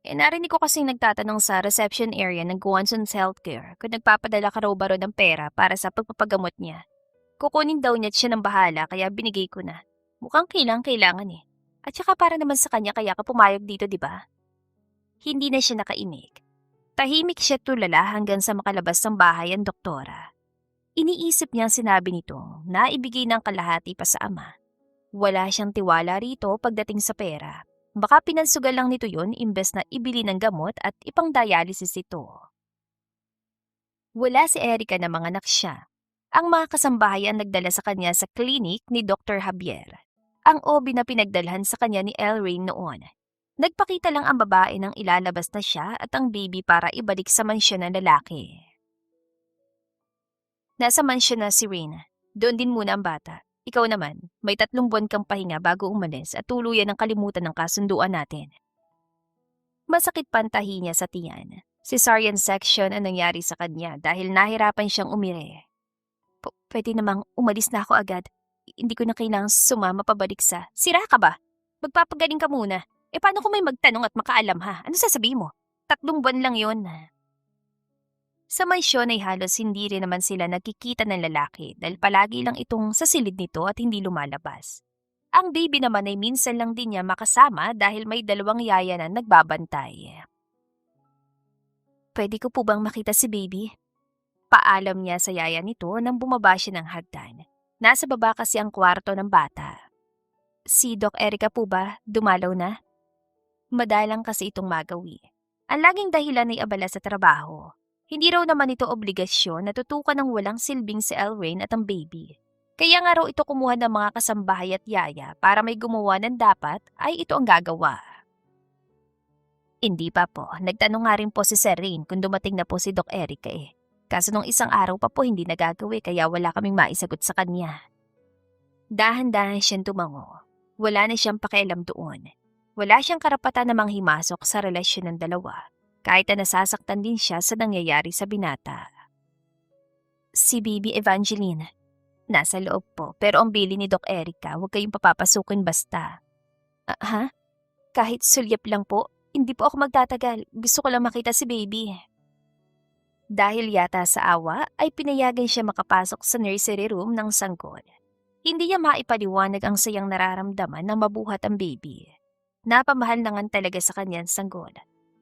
Narinig ko kasing nagtatanong sa reception area ng Guanson's Healthcare kung nagpapadala ka raw ba ro ng pera para sa pagpapagamot niya. Kukunin daw niya at siya ng bahala kaya binigay ko na. Mukhang kailangan eh. At saka para naman sa kanya kaya ka pumayag dito, di ba? Hindi na siya nakaimik. Tahimik siya tulala hanggang sa makalabas ng bahay ang doktora. Iniisip niya ang sinabi nito na ibigay ng kalahati pa sa ama. Wala siyang tiwala rito pagdating sa pera. Baka pinansugal lang nito yun imbes na ibili ng gamot at ipang dialysis ito. Wala si Erica na manganak siya. Ang mga kasambahay ang nagdala sa kanya sa klinik ni Dr. Javier. Ang OB na pinagdalhan sa kanya ni Elrain noon. Nagpakita lang ang babae nang ilalabas na siya at ang baby para ibalik sa mansyon ng lalaki. Nasa mansyon na si Rain. Doon din muna ang bata. Ikaw naman, may 3 buwan kang pahinga bago umalis at tuluyan ang kalimutan ng kasunduan natin. Masakit pantahi niya sa tiyan. Cesarean section ang nangyari sa kanya dahil nahirapan siyang umire. Pwede namang umalis na ako agad. Hindi ko na kailangang sumama pabalik sa... Sira ka ba? Magpapagaling ka muna. Paano kung may magtanong at makaalam ha? Ano sasabihin mo? 3 buwan lang yon. Sa mansyon ay halos hindi rin naman sila nagkikita ng lalaki dahil palagi lang itong sa silid nito at hindi lumalabas. Ang baby naman ay minsan lang din niya makasama dahil may 2 yaya na nagbabantay. Pwede ko po bang makita si baby? Paalam niya sa yaya nito nang bumaba siya ng hagdan. Nasa baba kasi ang kwarto ng bata. Si Doc Erica po ba? Dumalaw na? Madalang kasi itong magawi. Ang laging dahilan ay abala sa trabaho. Hindi raw naman ito obligasyon na tutukan ng walang silbing si Elrain at ang baby. Kaya nga raw ito kumuha ng mga kasambahay at yaya para may gumawa ng dapat ay ito ang gagawa. Hindi pa po. Nagtanong nga rin po si Sir Rain kung dumating na po si Doc Erica eh. Kaso nung isang araw pa po hindi nagagawi kaya wala kaming maisagot sa kanya. Dahan-dahan siyang tumango. Wala na siyang pakialam doon. Wala siyang karapatan na manghimasok sa relasyon ng dalawa, kahit na nasasaktan din siya sa nangyayari sa binata. Si Bibi Evangeline, nasa loob po, pero ang bili ni Doc Erica, huwag kayong papapasukin basta. Ha? Kahit sulyap lang po, hindi po ako magtatagal. Gusto ko lang makita si Baby. Dahil yata sa awa, ay pinayagan siya makapasok sa nursery room ng sanggol. Hindi niya maipaliwanag ang sayang nararamdaman na mabuhat ang baby. Napamahal na nga talaga sa kanyang sanggol.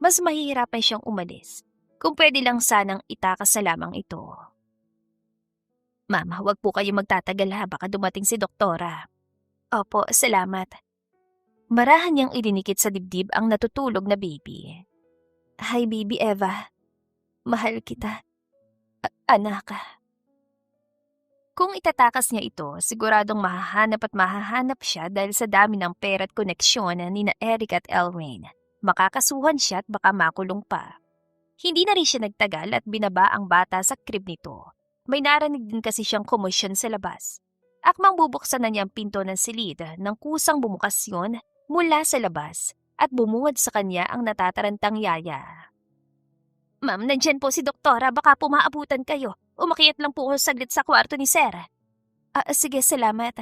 Mas mahihirapan siyang umalis. Kung pwede lang sanang itakas na lamang ito. Mama, huwag po kayo magtatagal ha, baka dumating si doktora. Opo, salamat. Marahan niyang ilinikit sa dibdib ang natutulog na baby. Hi, Baby Eva. Mahal kita. Anak. Kung itatakas niya ito, siguradong mahahanap siya dahil sa dami ng pera at koneksyon ni na Eric at Elrain. Makakasuhan siya at baka makulong pa. Hindi na rin siya nagtagal at binaba ang bata sa crib nito. May narinig din kasi siyang komosyon sa labas. Akmang bubuksan na niya ang pinto ng silid nang kusang bumukas yun mula sa labas at bumuwad sa kanya ang natatarantang yaya. Ma'am, nandyan po si Doktora, baka po maabutan kayo. Umakyat lang po ako saglit sa kwarto ni Sir. Sige, salamat.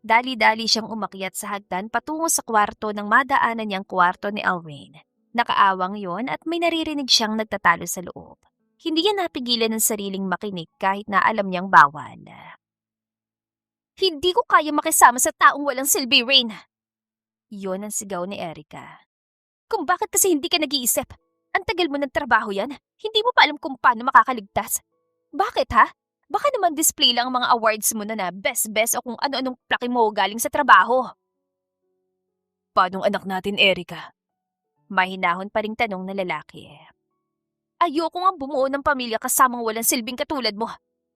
Dali-dali siyang umakyat sa hagdan patungo sa kwarto nang madaanan niyang kwarto ni Alwyn. Nakaawang yon at may naririnig siyang nagtatalo sa loob. Hindi niya napigilan ng sariling makinig kahit na alam niyang bawal. Hindi ko kaya makisama sa taong walang silbi, Rain. Yon ang sigaw ni Erica. Kung bakit kasi hindi ka nag-iisip? Ang tagal mo ng trabaho yan. Hindi mo pa alam kung paano makakaligtas. Bakit ha? Baka naman display lang ang mga awards mo na best-best o kung ano-anong plaki mo galing sa trabaho. Paanong anak natin, Erica? Mahinahon pa ring tanong na lalaki. Ayoko nga bumuo ng pamilya kasamang walang silbing katulad mo.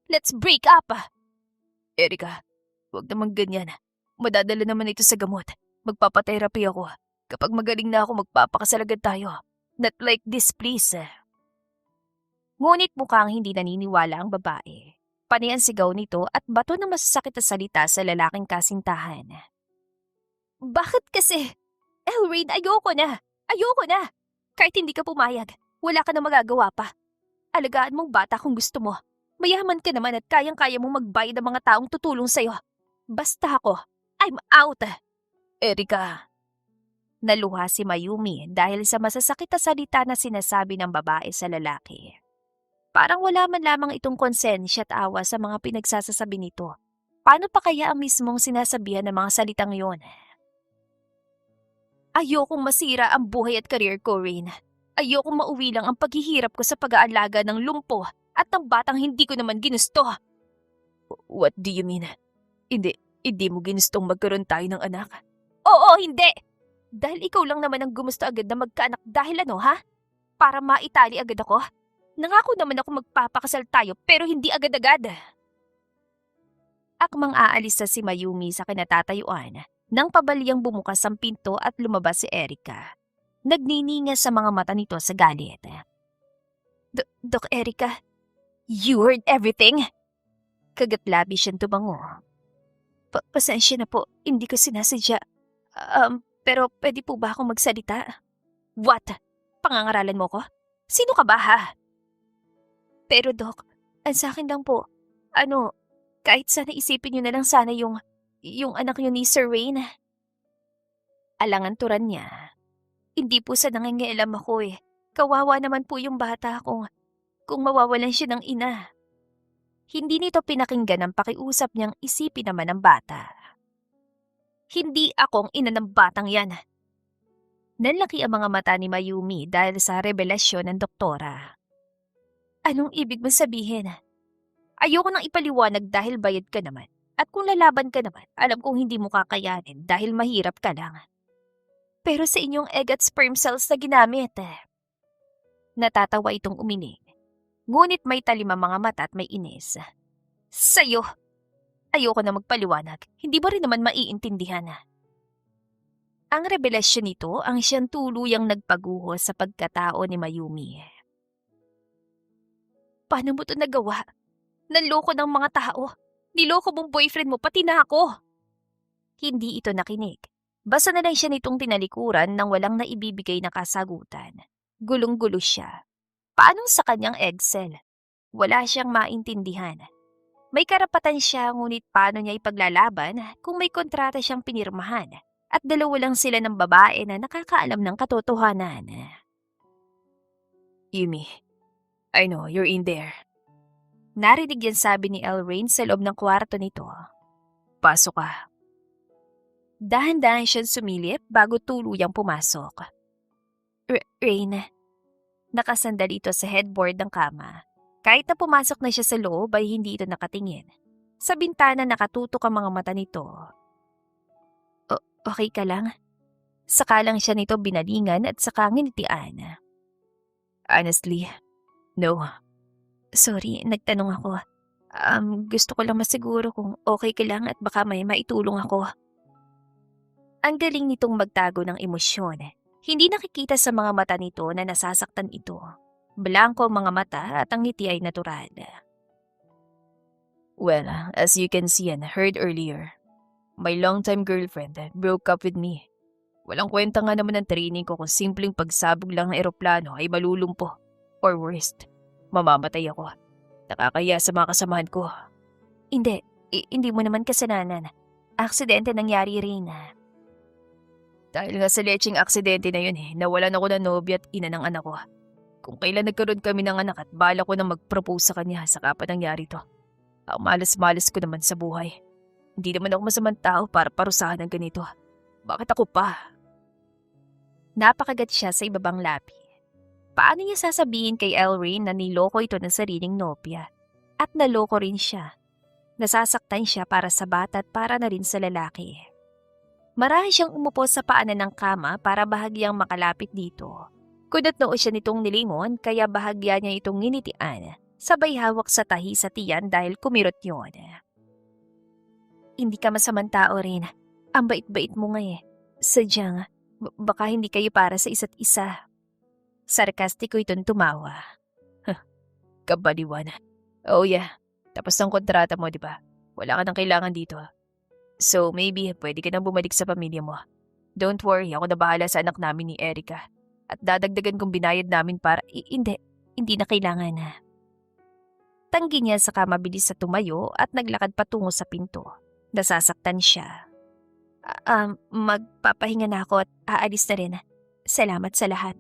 Let's break up! Erica, huwag naman ganyan. Madadala naman ito sa gamot. Magpapatherapy ako. Kapag magaling na ako, magpapakasal agad tayo. Not like this, please. Ngunit mukhang hindi naniniwala ang babae. Panay ang sigaw nito at bato ng masasakit na salita sa lalaking kasintahan. Bakit kasi? Elrain, ayoko na! Ayoko na! Kahit hindi ka pumayag, wala ka na magagawa pa. Alagaan mong bata kung gusto mo. Mayaman ka naman at kayang-kaya mong magbayad ng mga taong tutulong sa'yo. Basta ako, I'm out! Erica. Naluha si Mayumi dahil sa masasakit na salita na sinasabi ng babae sa lalaki. Parang wala man lamang itong konsensya at awa sa mga pinagsasasabi nito. Paano pa kaya ang mismong sinasabihan ng mga salitang yon? Ayokong masira ang buhay at career ko, Rain. Ayokong mauwi lang ang paghihirap ko sa pag-aalaga ng lumpo at ng batang hindi ko naman ginusto. What do you mean? Hindi mo ginustong magkaroon tayo ng anak? Oo, hindi! Dahil ikaw lang naman ang gumusto agad na magkaanak dahil ano, ha? Para maitali agad ako? Nangako naman ako magpapakasal tayo pero hindi agad-agad. Akmang aalis na si Mayumi sa kinatatayuan nang pabaliyang bumukas ang pinto at lumabas si Erica. Nagniningas sa mga mata nito sa galit. Dok Erica, you heard everything? Kagatlabi siyang tumango. Pasensya na po, hindi ko sinasadya. Pero pwede po ba akong magsalita? What? Pangangaralan mo ko? Sino ka ba ha? Pero Dok, ang sa akin lang po, kahit sana isipin niyo na lang sana yung anak niyo ni Sir Rain. Alangan turan niya. Hindi po sa nangingialam ako eh. Kawawa naman po yung bata kung mawawalan siya ng ina. Hindi nito pinakinggan ang pakiusap niyang isipin naman ng bata. Hindi akong ina ng batang yan. Nanlaki ang mga mata ni Mayumi dahil sa revelasyon ng doktora. Anong ibig mong sabihin? Ayoko nang ipaliwanag dahil bayad ka naman. At kung lalaban ka naman, alam kong hindi mo kakayanin dahil mahirap ka lang. Pero sa inyong egg at sperm cells na ginamit. Natatawa itong umiling. Ngunit may talim ang mga mata at may inis. Sa'yo! Ayoko na magpaliwanag. Hindi ba rin naman maiintindihan? Ang revelasyon nito ang siyang tuluyang nagpaguho sa pagkatao ni Mayumi. Paano mo ito nagawa? Nanloko ng mga tao. Niloko mong boyfriend mo pati na ako. Hindi ito nakinig. Basta na lang siya nitong tinalikuran nang walang naibibigay na kasagutan. Gulong-gulo siya. Paanong sa kanyang egg cell? Wala siyang maintindihan. May karapatan siya ngunit paano niya ipaglalaban kung may kontrata siyang pinirmahan at dalawa lang sila ng babae na nakakaalam ng katotohanan. Yumi, I know you're in there. Narinig yan sabi ni Elrain sa loob ng kwarto nito. Pasok ka. Dahan-dahan siyang sumilip bago tuluyang pumasok. Rain, nakasandal ito sa headboard ng kama. Kahit na pumasok na siya sa loob ay hindi ito nakatingin. Sa bintana nakatutok ang mga mata nito. Okay ka lang? Saka lang siya nito binalingan at saka nginitian. Honestly, no. Sorry, nagtanong ako. Gusto ko lang masiguro kung okay ka lang at baka may maitulong ako. Ang galing nitong magtago ng emosyon. Hindi nakikita sa mga mata nito na nasasaktan ito. Blanko ang mga mata at ang ngiti ay natural. Well, as you can see and heard earlier, my longtime girlfriend broke up with me. Walang kwenta nga naman ng training ko kung simpleng pagsabog lang ng eroplano ay malulumpo. Or worst, mamamatay ako. Nakakaya sa mga kasamahan ko. Hindi mo naman kasalanan. Aksidente nangyari rin. Dahil nga sa lecheng aksidente na yun nawalan ako ng nobya at ina ng anak ko. Kung kailan nagkaroon kami ng anak at bala ko na mag-propose sa kanya, saka pa nangyari to. Ang malas-malas ko naman sa buhay. Hindi naman ako masamang tao para parusahan ng ganito. Bakit ako pa? Napakagat siya sa ibabang labi. Paano niya sasabihin kay Elrain na niloko ito ng sariling nobya? At naloko rin siya. Nasasaktan siya para sa bata at para na rin sa lalaki. Marahil siyang umupo sa paanan ng kama para bahagyang makalapit dito. Kunot noo siya nitong nilingon kaya bahagya niya itong nginitian. Sabay hawak sa tahi sa tiyan dahil kumirot yun. Hindi ka masamang tao rin. Ang bait-bait mo nga eh. Sadyang, baka hindi kayo para sa isa't isa. Sarkastiko itong tumawa. Kabaliwan. Oh yeah, tapos ang kontrata mo, di ba? Wala ka nang kailangan dito. So maybe pwede ka nang bumalik sa pamilya mo. Don't worry, ako na bahala sa anak namin ni Erica. At dadagdagan kong binayad namin para... Hindi na kailangan na. Tanggi niya saka mabilis sa tumayo at naglakad patungo sa pinto. Nasasaktan siya. Magpapahinga na ako at aalis na rin. Salamat sa lahat.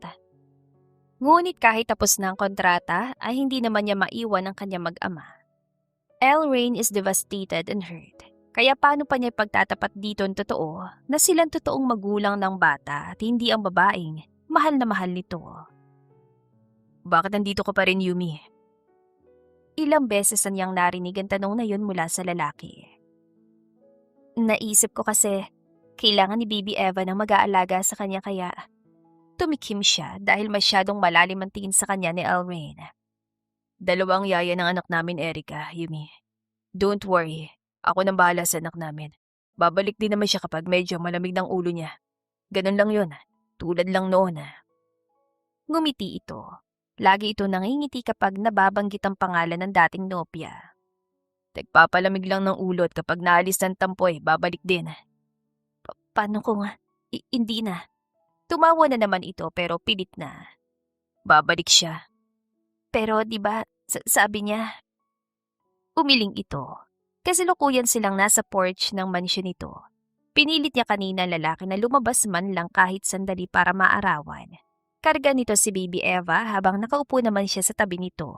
Ngunit kahit tapos na ang kontrata ay hindi naman niya maiwan ang kanyang mag-ama. Elrain is devastated and hurt. Kaya paano pa niya pagtatapat dito ang totoo na silang totoong magulang ng bata at hindi ang babaeng mahal na mahal nito. Bakit nandito ka pa rin, Yumi? Ilang beses na niyang narinig ang tanong na yun mula sa lalaki. Naisip ko kasi kailangan ni Baby Eva ng mag-aalaga sa kanya kaya tumikim siya dahil masyadong malalim ang tingin sa kanya ni Elrain. Dalawang yaya ng anak namin, Erica, Yumi. Don't worry, ako nang bahala sa anak namin. Babalik din naman siya kapag medyo malamig ng ulo niya. Ganun lang yun, tulad lang noon. Ngumiti ito. Lagi ito nangingiti kapag nababanggit ang pangalan ng dating nobya. Nagpapalamig lang ng ulo at kapag naalis ng tampoy, babalik din. Paano kung hindi na? Tumawa na naman ito pero pilit na. Babalik siya. Pero di ba sabi niya? Umiling ito. Kasalukuyan silang nasa porch ng mansyon nito. Pinilit niya kanina ang lalaki na lumabas man lang kahit sandali para maarawan. Karga nito si Baby Eva habang nakaupo naman siya sa tabi nito.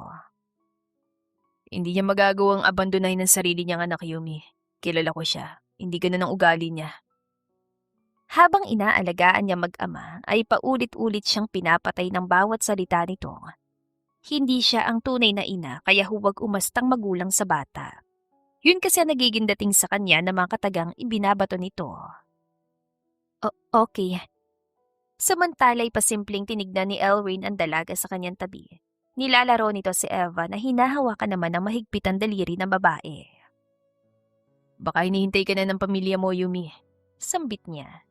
Hindi niya magagawang abandonahin ng sarili niyang anak, Yumi. Kilala ko siya. Hindi ganun ang ugali niya. Habang inaalagaan niya mag-ama, ay paulit-ulit siyang pinapatay ng bawat salita nito. Hindi siya ang tunay na ina kaya huwag umastang magulang sa bata. Yun kasi ang nagiging dating sa kanya na mga katagang ibinabato nito. Okay. Samantala'y pasimpleng tinignan ni Elrain ang dalaga sa kanyang tabi. Nilalaro nito si Eva na hinahawakan naman ng mahigpit ang daliri ng babae. Baka hinihintay ka na ng pamilya mo, Yumi. Sambit niya.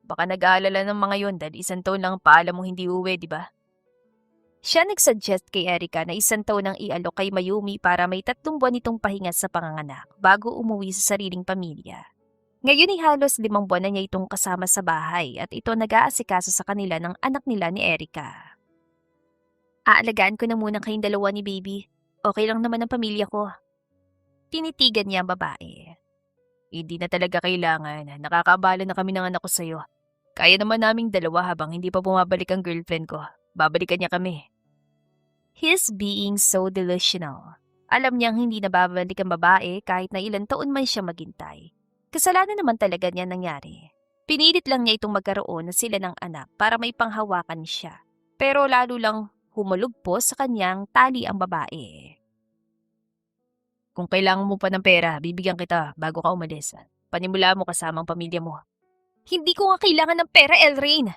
Baka nag-aalala ng mga yon dahil isang taon lang paalam mo hindi uwi, di ba? Siya nagsuggest kay Erica na isang taon ang ialok kay Mayumi para may 3 buwan itong pahinga sa panganganak bago umuwi sa sariling pamilya. Ngayon ay halos 5 buwan na niya itong kasama sa bahay at ito nag-aasikaso sa kanila ng anak nila ni Erica. Aalagaan ko na muna kayong dalawa ni Baby. Okay lang naman ang pamilya ko. Tinitigan niya ang babae. Hindi na talaga kailangan. Nakakaabala na kami ng anak ko sa'yo. Kaya naman naming dalawa habang hindi pa bumabalik ang girlfriend ko. Babalikan niya kami. He's being so delusional. Alam niyang hindi na babalik ang babae kahit na ilang taon man siya maghintay. Kasalanan naman talaga niya nangyari. Pinilit lang niya itong magkaroon na sila ng anak para may panghawakan siya. Pero lalo lang humulugpos sa kanyang tali ang babae. Kung kailangan mo pa ng pera, bibigyan kita bago ka umalis. Panimula mo kasama ang pamilya mo. Hindi ko nga kailangan ng pera, Elrain!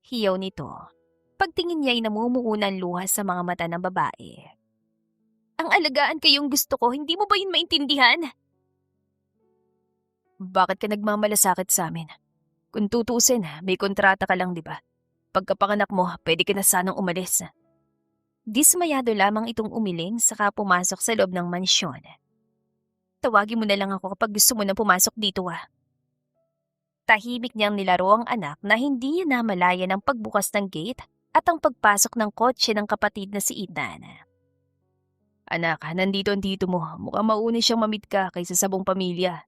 Hiyaw nito. Pagtingin niya ay namumuo ng luha sa mga mata ng babae. Ang alagaan kayong gusto ko, hindi mo ba yun maintindihan? Bakit ka nagmamalasakit sa amin? Kung tutusin, may kontrata ka lang, di ba? Pagkapanganak mo, pwede ka na sanang umalis. Dismayado lamang itong umiling saka pumasok sa loob ng mansyon. Tawagin mo na lang ako kapag gusto mo na pumasok dito Tahimik niyang nilaro ang anak na hindi niya namalaya ng pagbukas ng gate at ang pagpasok ng kotse ng kapatid na si Ethan. Anak, nandito ang tito mo. Mukhang mauna siyang mamit ka kaysa sa buong pamilya.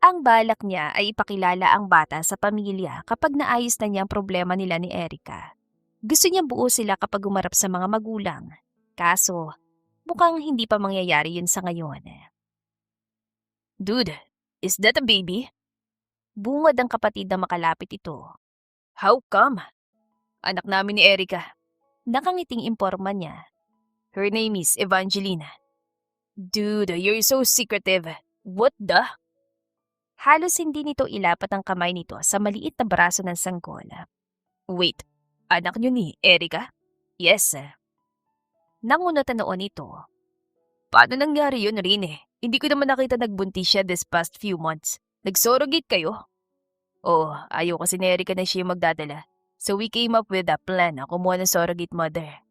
Ang balak niya ay ipakilala ang bata sa pamilya kapag naayos na niya ang problema nila ni Erica. Gusto niya buo sila kapag umarap sa mga magulang. Kaso, mukhang hindi pa mangyayari yun sa ngayon. Dude, is that a baby? Bungad ang kapatid na makalapit ito. How come? Anak namin ni Erica. Nakangiting imporma niya. Her name is Evangelina. Dude, you're so secretive. What the? Halos hindi nito ilapat ang kamay nito sa maliit na braso ng sanggol. Wait, anak niyo ni Erica? Yes. Nangunot noon ito. Paano nangyari yun, Rine? Hindi ko naman nakita nagbuntis siya this past few months. Nagsurrogate kayo? Oo, ayaw kasi ni Erica na siya yung magdadala. So we came up with a plan na kumuha ng surrogate mother.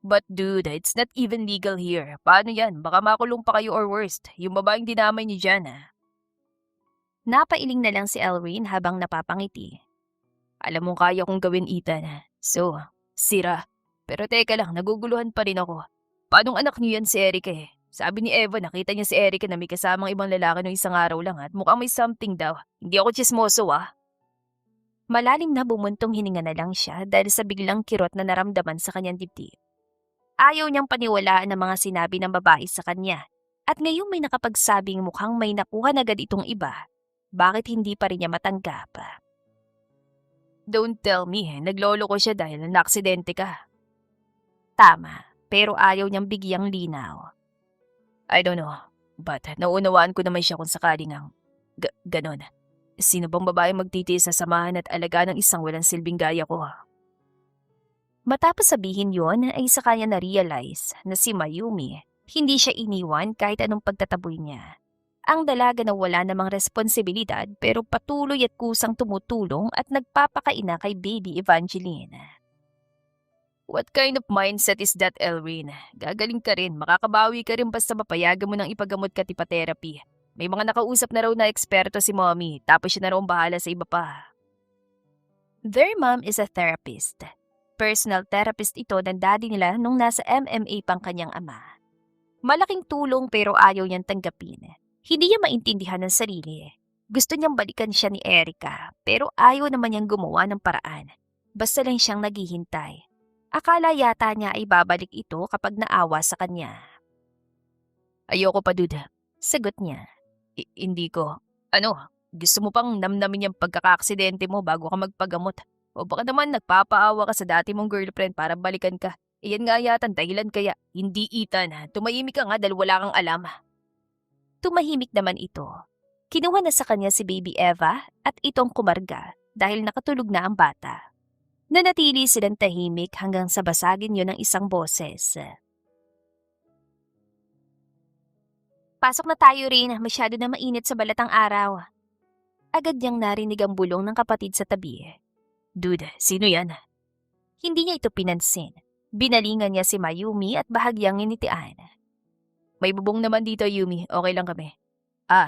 But dude, it's not even legal here. Paano yan? Baka makulong pa kayo or worst. Yung babaeng dinamay niyo dyan Napailing na lang si Elrin habang napapangiti. Alam mong kaya kong gawin, Ethan. So, sira. Pero teka lang, naguguluhan pa rin ako. Paanong anak niyo yan si Erica Sabi ni Eva, nakita niya si Erica na may kasamang ibang lalaki noong isang araw lang at mukhang may something daw. Hindi ako chismoso Malalim na bumuntong hininga na lang siya dahil sa biglang kirot na naramdaman sa kanyang dibdib. Ayaw niyang paniwalaan ang mga sinabi ng babae sa kanya. At ngayong may nakapagsabing mukhang may nakuha na agad itong iba, bakit hindi pa rin niya matanggap? Don't tell me, naglolo ko siya dahil naaksidente ka. Tama, pero ayaw niyang bigyang linaw. I don't know, but naunawaan ko naman siya kung sakaling ang ganon. Sino bang babae magtitiis sa samahan at alaga ng isang walang silbing gaya ko? Matapos sabihin yon ay saka niya na-realize na si Mayumi, hindi siya iniwan kahit anong pagtataboy niya. Ang dalaga na wala namang responsibilidad pero patuloy at kusang tumutulong at nagpapakaina kay baby Evangeline. What kind of mindset is that, Elrin? Gagaling ka rin, makakabawi ka rin basta mapayagan mo ng ipagamot ka tipa-therapy. May mga nakausap na raw na eksperto si mommy, tapos siya na raw bahala sa iba pa. Their mom is a therapist. Personal therapist ito ng daddy nila nung nasa MMA pang kanyang ama. Malaking tulong pero ayaw niyang tanggapin. Hindi niya maintindihan ng sarili. Gusto niyang balikan siya ni Erica pero ayaw naman niyang gumawa ng paraan. Basta lang siyang naghihintay. Akala yata niya ay babalik ito kapag naawa sa kanya. Ayoko pa, dude. Sagot niya. Hindi ko. Gusto mo pang namnamin yung pagkakaaksidente mo bago ka magpagamot? O baka naman nagpapaawa ka sa dati mong girlfriend para balikan ka? Iyan nga yata dahilan kaya. Hindi, Ethan. Tumahimik ka nga dahil wala kang alam. Tumahimik naman ito. Kinuha na sa kanya si baby Eva at itong kumarga dahil nakatulog na ang bata. Nanatili silang tahimik hanggang sa basagin yun ng isang boses. Pasok na tayo rin, masyado na mainit sa balatang araw. Agad niyang narinig ang bulong ng kapatid sa tabi. Dude, sino yan? Hindi niya ito pinansin. Binalingan niya si Mayumi at bahagyang initian. May bubong naman dito, Yumi. Okay lang kami.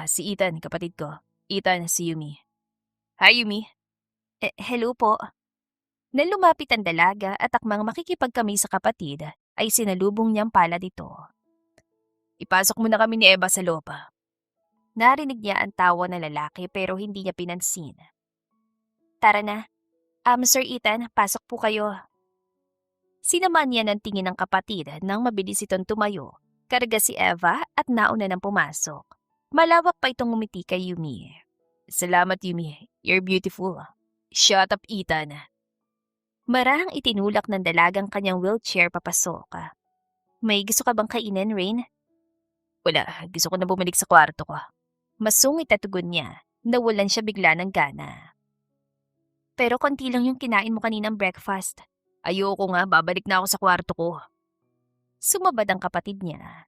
Si Ethan, kapatid ko. Ethan, si Yumi. Hi, Yumi. Hello po. Nang lumapit ang dalaga at akmang makikipagkami sa kapatid, ay sinalubong niyang palad ito. Ipasok mo na kami ni Eva sa loob. Narinig niya ang tawa ng lalaki pero hindi niya pinansin. Tara na. Sir Ethan, pasok po kayo. Sinamaan niya ng tingin ng kapatid nang mabilis itong tumayo. Karga si Eva at nauna nang pumasok. Malawak pa itong ngumiti kay Yumi. Salamat, Yumi. You're beautiful. Shut up, Ethan. Marahang itinulak ng dalagang kanyang wheelchair papasok. May gusto ka bang kainin, Rain? Wala, gusto ko na bumalik sa kwarto ko. Masungit na tugon niya. Nawalan siya bigla ng gana. Pero konti lang yung kinain mo kaninang breakfast. Ayoko nga, babalik na ako sa kwarto ko. Sumabad ang kapatid niya.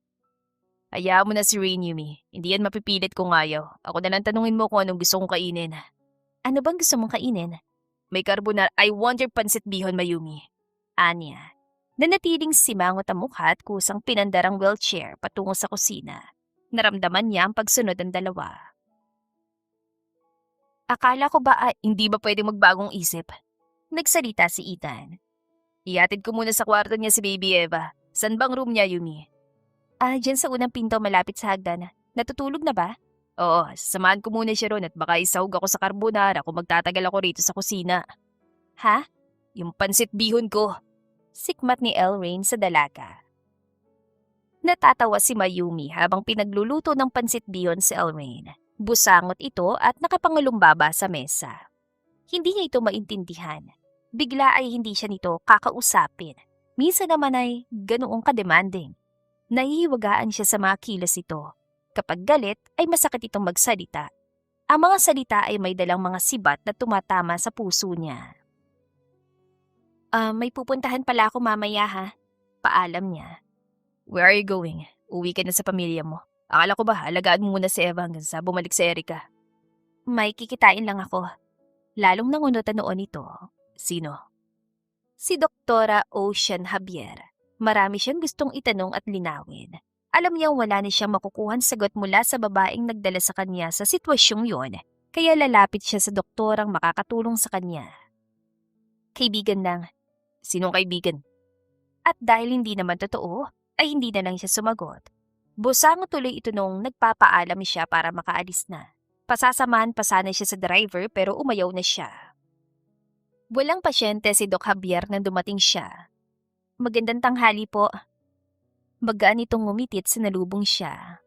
Hayaan mo na si Rain, Yumi. Hindi yan mapipilit kung ayaw. Ako na lang tanungin mo kung anong gusto kong kainin. Ano bang gusto mong kainin? May carbonara. I wonder pansit bihon, Mayumi. Anya. Nanatiling simangot ang mukha at kusang pinandar ang wheelchair patungo sa kusina. Naramdaman niya ang pagsunod ng dalawa. Akala ko ba hindi ba pwedeng magbagong isip? Nagsalita si Ethan. Iatid ko muna sa kwarto niya si Baby Eva. San bang room niya, Yumi? Dyan sa unang pinto malapit sa hagdan. Natutulog na ba? Oo, samahan ko muna siya ron at baka isahog ako sa carbonara kung magtatagal ako rito sa kusina. Ha? Yung pansit bihon ko. Sikmat ni Elrain sa dalaga. Natatawa si Mayumi habang pinagluluto ng pansit bihon si Elrain. Busangot ito at nakapangalumbaba sa mesa. Hindi niya ito maintindihan. Bigla ay hindi siya nito kakausapin. Minsan naman ay ganoong kademanding. Nahihiwagaan siya sa mga kilos ito. Kapag galit ay masakit itong magsalita. Ang mga salita ay may dalang mga sibat na tumatama sa puso niya. May pupuntahan pala ako mamaya ha. Paalam niya. Where are you going? Uwi ka na sa pamilya mo. Akala ko ba alagaan mo muna si Eva hanggang sa bumalik si Erica? May kikitain lang ako. Lalong nangunutan noon ito. Sino? Si Doktora Ocean Javier. Marami siyang gustong itanong at linawin. Alam niyang wala na siyang makukuhang sagot mula sa babaeng nagdala sa kanya sa sitwasyong yon, kaya lalapit siya sa doktorang makakatulong sa kanya. Kaibigan lang. Sinong kaibigan? At dahil hindi naman totoo, ay hindi na lang siya sumagot. Busango tuloy ito nung nagpapaalam siya para makaalis na. Pasasamahan pa sana siya sa driver pero umayaw na siya. Walang pasyente si Doc Javier nang dumating siya. Magandang tanghali po. Magaan itong ngumitit sa nalubong siya.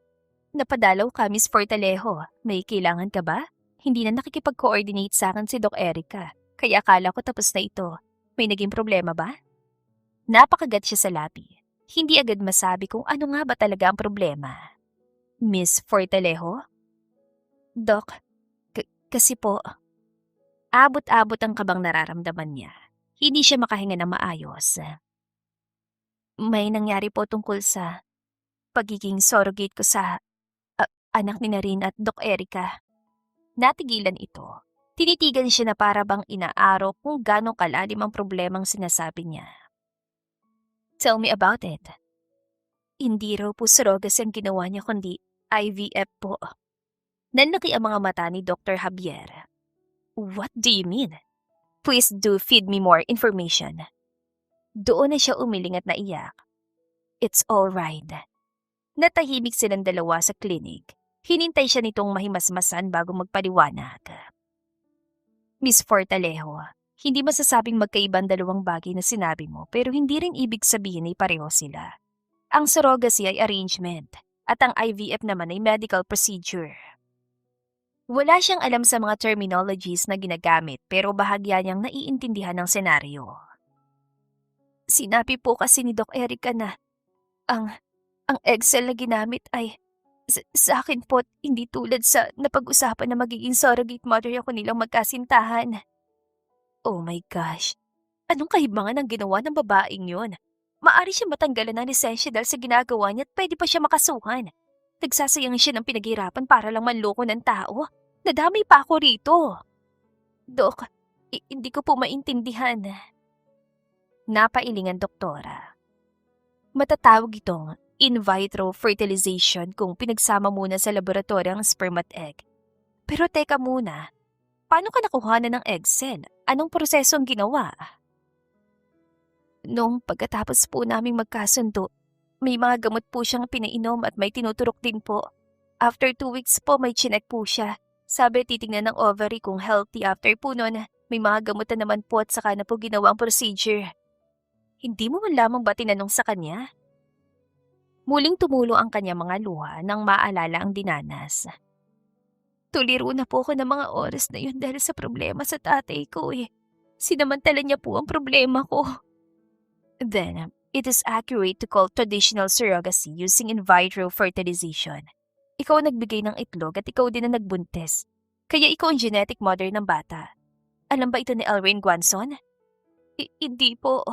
Napadalaw ka, Miss Fortalejo. May kailangan ka ba? Hindi na nakikipag-coordinate sa akin si Doc Erica. Kaya akala ko tapos na ito. May naging problema ba? Napakagat siya sa labi. Hindi agad masabi kung ano nga ba talaga ang problema. Miss Fortalejo? Doc, kasi po. Abot-abot ang kabang nararamdaman niya. Hindi siya makahinga na maayos. May nangyari po tungkol sa pagiging surrogate ko sa anak ni Narin at Doc Erica. Natigilan ito. Tinitigan siya na para bang inaaraw kung gaano kalalim ang problemang sinasabi niya. Tell me about it. Hindi raw po surrogacy ang ginawa niya kundi IVF po. Nanlaki ang mga mata ni Dr. Javier. What do you mean? Please do feed me more information. Doon na siya umiling at naiyak. It's all right. Natahimik silang dalawa sa klinik. Hinintay siya nitong mahimasmasan bago magpaliwanag. Miss Fortalejo, hindi masasabing magkaibang dalawang bagay na sinabi mo pero hindi rin ibig sabihin ay pareho sila. Ang surrogacy ay arrangement at ang IVF naman ay medical procedure. Wala siyang alam sa mga terminologies na ginagamit pero bahagya niyang naiintindihan ng senaryo. Sinabi po kasi ni Doc Erica na ang egg cell na ginamit ay sa akin po hindi tulad sa napag-usapan na magiging surrogate mother ako nilang magkasintahan. Oh my gosh, anong kahibangan ang ginawa ng babaeng yun? Maari siya matanggalan ng lisensya dahil sa ginagawa niya at pwede pa siya makasuhan. Nagsasayang siya ng pinaghirapan para lang manloko ng tao. Nadamay pa ako rito. Dok, hindi ko po maintindihan. Napailing ang doktora. Matatawag itong in vitro fertilization kung pinagsama muna sa laboratorio ang sperm at egg. Pero teka muna, paano ka nakuhanan ng egg cell? Anong proseso ang ginawa? Noong pagkatapos po naming magkasundo, may mga gamot po siyang pinainom at may tinuturok din po. After 2 weeks po may chinek po siya. Sabi titignan ng ovary kung healthy. After po nun, may mga gamot na naman po at saka na po ginawa ang procedure. Hindi mo man lamang ba tinanong sa kanya? Muling tumulo ang kanya mga luha nang maalala ang dinanas. Tuliro na po ako ng mga oras na yun dahil sa problema sa tatay ko eh. Sinamantala niya po ang problema ko. Then, it is accurate to call traditional surrogacy using in vitro fertilization. Ikaw ang nagbigay ng itlog at ikaw din ang nagbuntis. Kaya ikaw ang genetic mother ng bata. Alam ba ito ni Elrain Guanzon? Hindi po.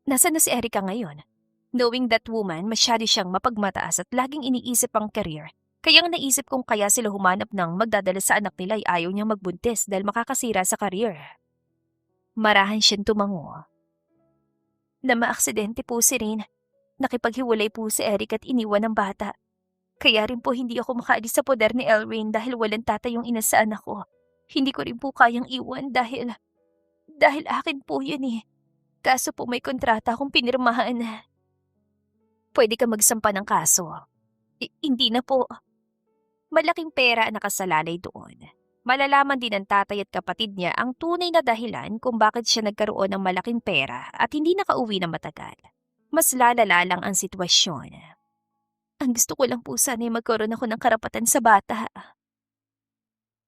Nasaan na si Erica ngayon? Knowing that woman, masyado siyang mapagmataas at laging iniisip ang career, Kaya ang naisip kong kaya sila humanap ng magdadala sa anak nila ay ayaw niyang magbuntis dahil makakasira sa karir. Marahan siyang tumango. Na maaksidente po si Rin. Nakipaghiwalay po si Eric at iniwan ng bata. Kaya rin po hindi ako makaalis sa poder ni Elrain dahil walang tatay yung ina sa anak ko. Hindi ko rin po kayang iwan dahil akin po yun eh. Kaso po may kontrata akong pinirmahan. Pwede ka magsampa ng kaso. Hindi na po. Malaking pera ang nakasalalay doon. Malalaman din ng tatay at kapatid niya ang tunay na dahilan kung bakit siya nagkaroon ng malaking pera at hindi nakauwi na matagal. Mas lalala lang ang sitwasyon. Ang gusto ko lang po sana ay magkaroon ako ng karapatan sa bata.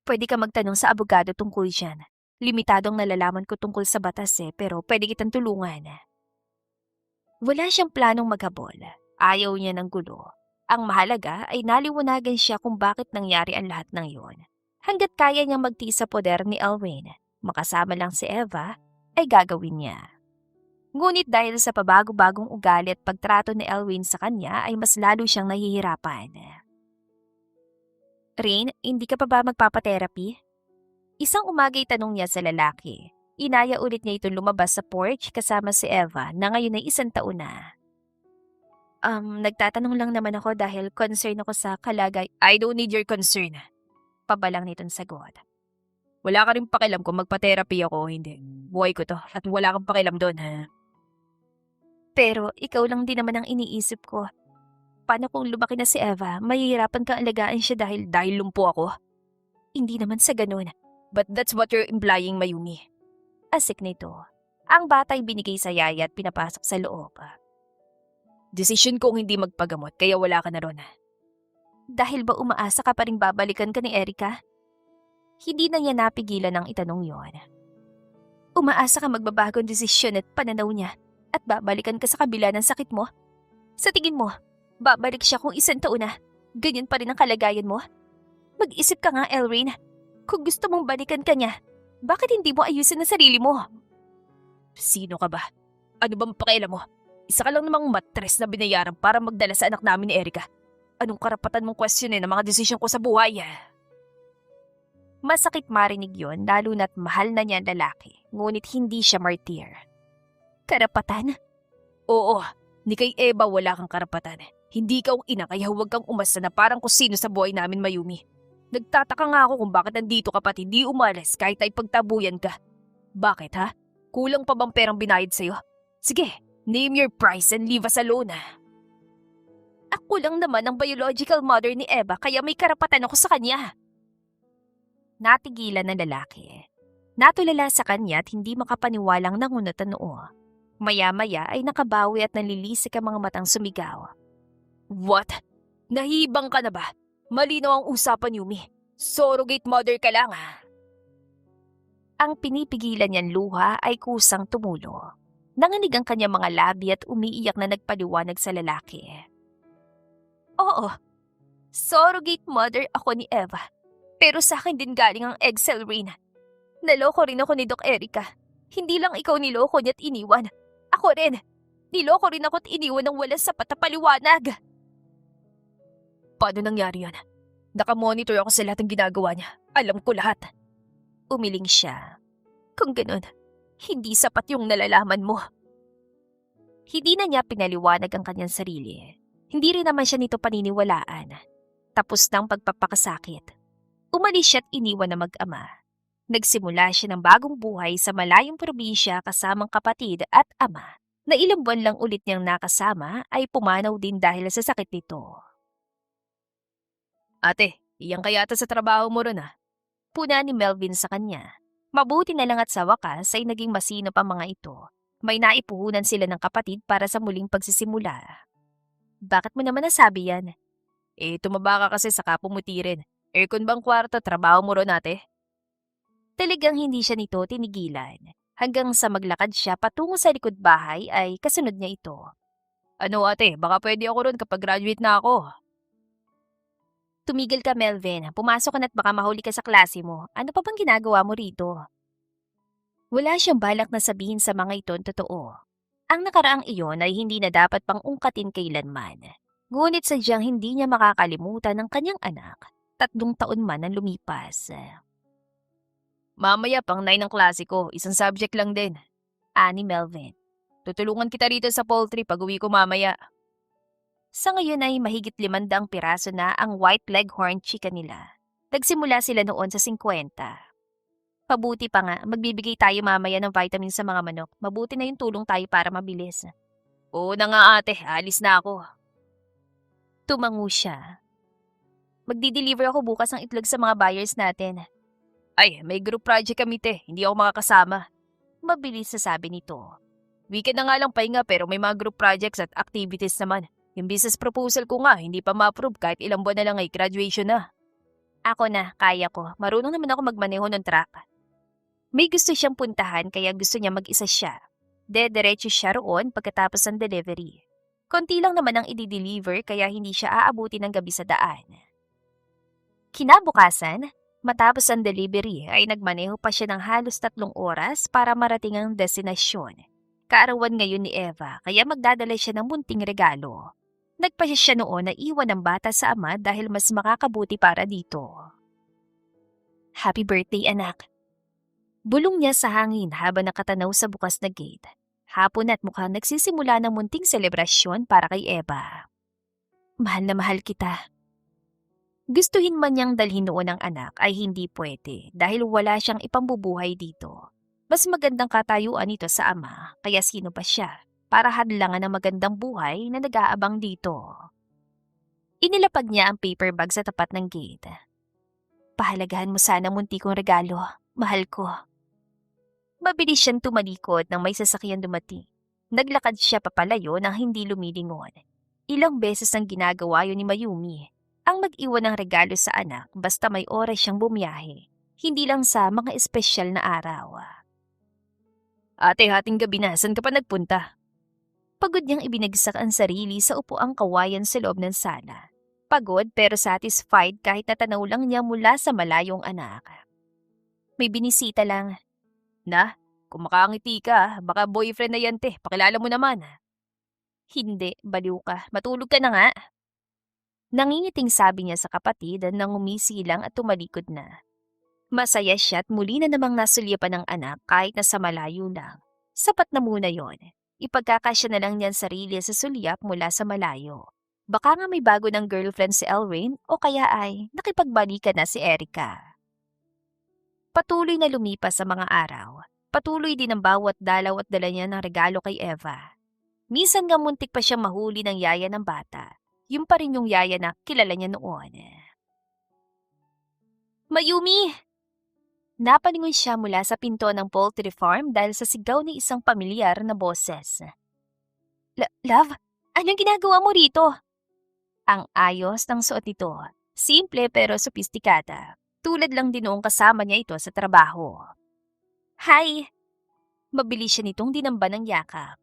Pwede ka magtanong sa abogado tungkol dyan. Limitadong nalalaman ko tungkol sa batas pero pwede kitang tulungan. Wala siyang planong maghabol. Ayaw niya ng gulo. Ang mahalaga ay naliwanagan siya kung bakit nangyari ang lahat ng iyon. Hanggat kaya niyang magtiis sa poder ni Elrain, makasama lang si Eva, ay gagawin niya. Ngunit dahil sa pabago-bagong ugali at pagtrato ni Elrain sa kanya ay mas lalo siyang nahihirapan. Rain, hindi ka pa ba magpapatherapy? Isang umagay tanong niya sa lalaki. Inaya ulit niya itong lumabas sa porch kasama si Eva na ngayon ay 1 taon na. Nagtatanong lang naman ako dahil concern ako sa kalagay. I don't need your concern. Pabalang nitong sagot. Wala ka rin pakialam kung magpa-therapy ako o hindi. Buhay ko to at wala kang pakialam doon, ha? Pero ikaw lang din naman ang iniisip ko. Paano kung lumaki na si Eva, mahihirapan kang alagaan siya dahil lumpo ako? Hindi naman sa ganun. But that's what you're implying, Mayumi. Asik nito. Ang batay binigay sa yaya at pinapasok sa loob. Desisyon kong hindi magpagamot kaya wala ka na ron. Dahil ba umaasa ka pa rin babalikan ka ni Erica? Hindi na niya napigilan ang itanong yon. Umaasa ka magbabagong desisyon at pananaw niya at babalikan ka sa kabila ng sakit mo? Sa tingin mo, babalik siya kung 1 taon na? Ganyan pa rin ang kalagayan mo? Mag-isip ka nga, Elrain. Kung gusto mong balikan ka niya, bakit hindi mo ayusin ang sarili mo? Sino ka ba? Ano bang pakialam mo? Isa ka lang namang matres na binayaran para magdala sa anak namin ni Erica. Anong karapatan mong questionin ang mga desisyon ko sa buhay? Masakit marinig yon lalo na't mahal na niya ang lalaki, ngunit hindi siya martir. Karapatan? Oo, ni kay Eva wala kang karapatan. Hindi ka ang ina kaya huwag kang umasa na parang kung sino sa buhay namin, Mayumi. Nagtataka nga ako kung bakit nandito ka pati di umalis kahit ay pagtabuyan ka. Bakit ha? Kulang pa bang perang binayad sa'yo? Sige, name your price and leave us alone. Ako lang naman ang biological mother ni Eva kaya may karapatan ako sa kanya. Natigilan ng lalaki. Natulala sa kanya at hindi makapaniwalang nangunot ang noo. Maya-maya ay nakabawi at nalilisik ang mga matang sumigaw. What? Nahibang ka na ba? Malinaw ang usapan, Yumi. Surrogate mother ka lang, ha? Ang pinipigilan niyang luha ay kusang tumulo. Nanganig ang kanyang mga labi at umiiyak na nagpaliwanag sa lalaki. Oo, surrogate mother ako ni Eva. Pero sa akin din galing ang egg cell rin. Naloko rin ako ni Doc Erica. Hindi lang ikaw niloko niya at iniwan. Ako rin. Niloko rin ako at iniwan ng walang sapat na paliwanag. Paano nangyari yan? Nakamonitor ako sa lahat ng ginagawa niya. Alam ko lahat. Umiling siya. Kung ganun, hindi sapat yung nalalaman mo. Hindi na niya pinaliwanag ang kanyang sarili. Hindi rin naman siya nito paniniwalaan. Tapos ng pagpapakasakit. Umalis siya at iniwan na mag-ama. Nagsimula siya ng bagong buhay sa malayong probinsya kasamang kapatid at ama na ilang buwan lang ulit niyang nakasama ay pumanaw din dahil sa sakit nito. Ate, iyang kayata sa trabaho mo ron, Puna ni Melvin sa kanya. Mabuti na lang at sa wakas ay naging masinop ang mga ito. May naipuhunan sila ng kapatid para sa muling pagsisimula. Bakit mo naman nasabi yan? Tumaba ka kasi sa kapumuti rin. Aircon bang kwarto, trabaho mo ron, ate? Talagang hindi siya nito tinigilan. Hanggang sa maglakad siya patungo sa likod bahay ay kasunod niya ito. Ano ate, baka pwede ako ron kapag graduate na ako. Tumigil ka, Melvin. Pumasok ka na't baka mahuli ka sa klase mo. Ano pa bang ginagawa mo rito? Wala siyang balak na sabihin sa mga ito ang totoo. Ang nakaraang iyon ay hindi na dapat pang ungkatin kailanman. Ngunit sadyang hindi niya makakalimutan ng kanyang anak. 3 taon man ang lumipas. Mamaya pang 9 ang klase ko, isang subject lang din. Ani Melvin. Tutulungan kita rito sa poultry pag uwi ko mamaya. Sa ngayon ay mahigit 500 piraso na ang white leghorn chicken nila. Nagsimula sila noon sa 50. Pabuti pa nga, magbibigay tayo mamaya ng vitamin sa mga manok. Mabuti na yung tulong tayo para mabilis. Oo na nga ate, alis na ako. Tumango siya. Magdi-deliver ako bukas ng itlog sa mga buyers natin. Ay, may group project kami te, hindi ako makakasama. Mabilis na sabi nito. Weekend na nga lang pahinga pero may mga group projects at activities naman. Yung business proposal ko nga, hindi pa ma-approve kahit ilang buwan na lang ay graduation na. Ako na, kaya ko. Marunong naman ako magmaneho ng truck. May gusto siyang puntahan kaya gusto niya mag-isa siya. Diretso siya roon pagkatapos ng delivery. Konti lang naman ang i-deliver kaya hindi siya aabuti ng gabi sa daan. Kinabukasan, matapos ang delivery ay nagmaneho pa siya ng halos 3 oras para marating ang destinasyon. Kaarawan ngayon ni Eva kaya magdadala siya ng munting regalo. Nagpasya siya noon na iwan ang bata sa ama dahil mas makakabuti para dito. Happy birthday, anak. Bulong niya sa hangin habang nakatanaw sa bukas na gate. Hapon at mukhang nagsisimula ng munting selebrasyon para kay Eva. Mahal na mahal kita. Gustuhin man niyang dalhin noon ang anak ay hindi pwede dahil wala siyang ipambubuhay dito. Mas magandang katayuan ito sa ama kaya sino pa siya para hadlangan ng magandang buhay na nag-aabang dito. Inilapag niya ang paper bag sa tapat ng gate. Pahalagahan mo sana munti kong regalo, mahal ko. Mabilis siyang tumalikod nang may sasakyan dumating. Naglakad siya papalayo nang hindi lumilingon. Ilang beses nang ginagawa yun ni Mayumi, ang mag-iwan ng regalo sa anak basta may oras siyang bumiyahe, hindi lang sa mga espesyal na araw. Ate, hating gabi na, saan ka pa nagpunta? Pagod niyang ibinagsak ang sarili sa upuang kawayan sa loob ng sala. Pagod pero satisfied kahit natanaw lang niya mula sa malayong anak. May binisita lang. Na, kung makangiti ka, baka boyfriend na yan te, pakilala mo naman. Hindi, baliw ka. Matulog ka na nga. Nangingiting sabi niya sa kapatid nang umisilang at tumalikod na. Masaya siya at muli na namang nasulyapan ng anak kahit nasa malayo lang. Sapat na muna yon. Ipagkakasya na lang niyan sarili sa sulyap mula sa malayo. Baka nga may bago ng girlfriend si Elrain o kaya ay nakipagbalikan na si Erica. Patuloy na lumipas sa mga araw. Patuloy din ang bawat dalaw at dala niya ng regalo kay Eva. Minsan nga muntik pa siyang mahuli ng yaya ng bata. Yung pa rin yung yaya na kilala niya noon. Mayumi! Napalingon siya mula sa pinto ng poultry farm dahil sa sigaw ni isang pamilyar na boses. Love, anong ginagawa mo rito? Ang ayos ng suot nito. Simple pero sopistikada. Tulad lang din noong kasama niya ito sa trabaho. Hi! Mabilis siya nitong dinamba ng yakap.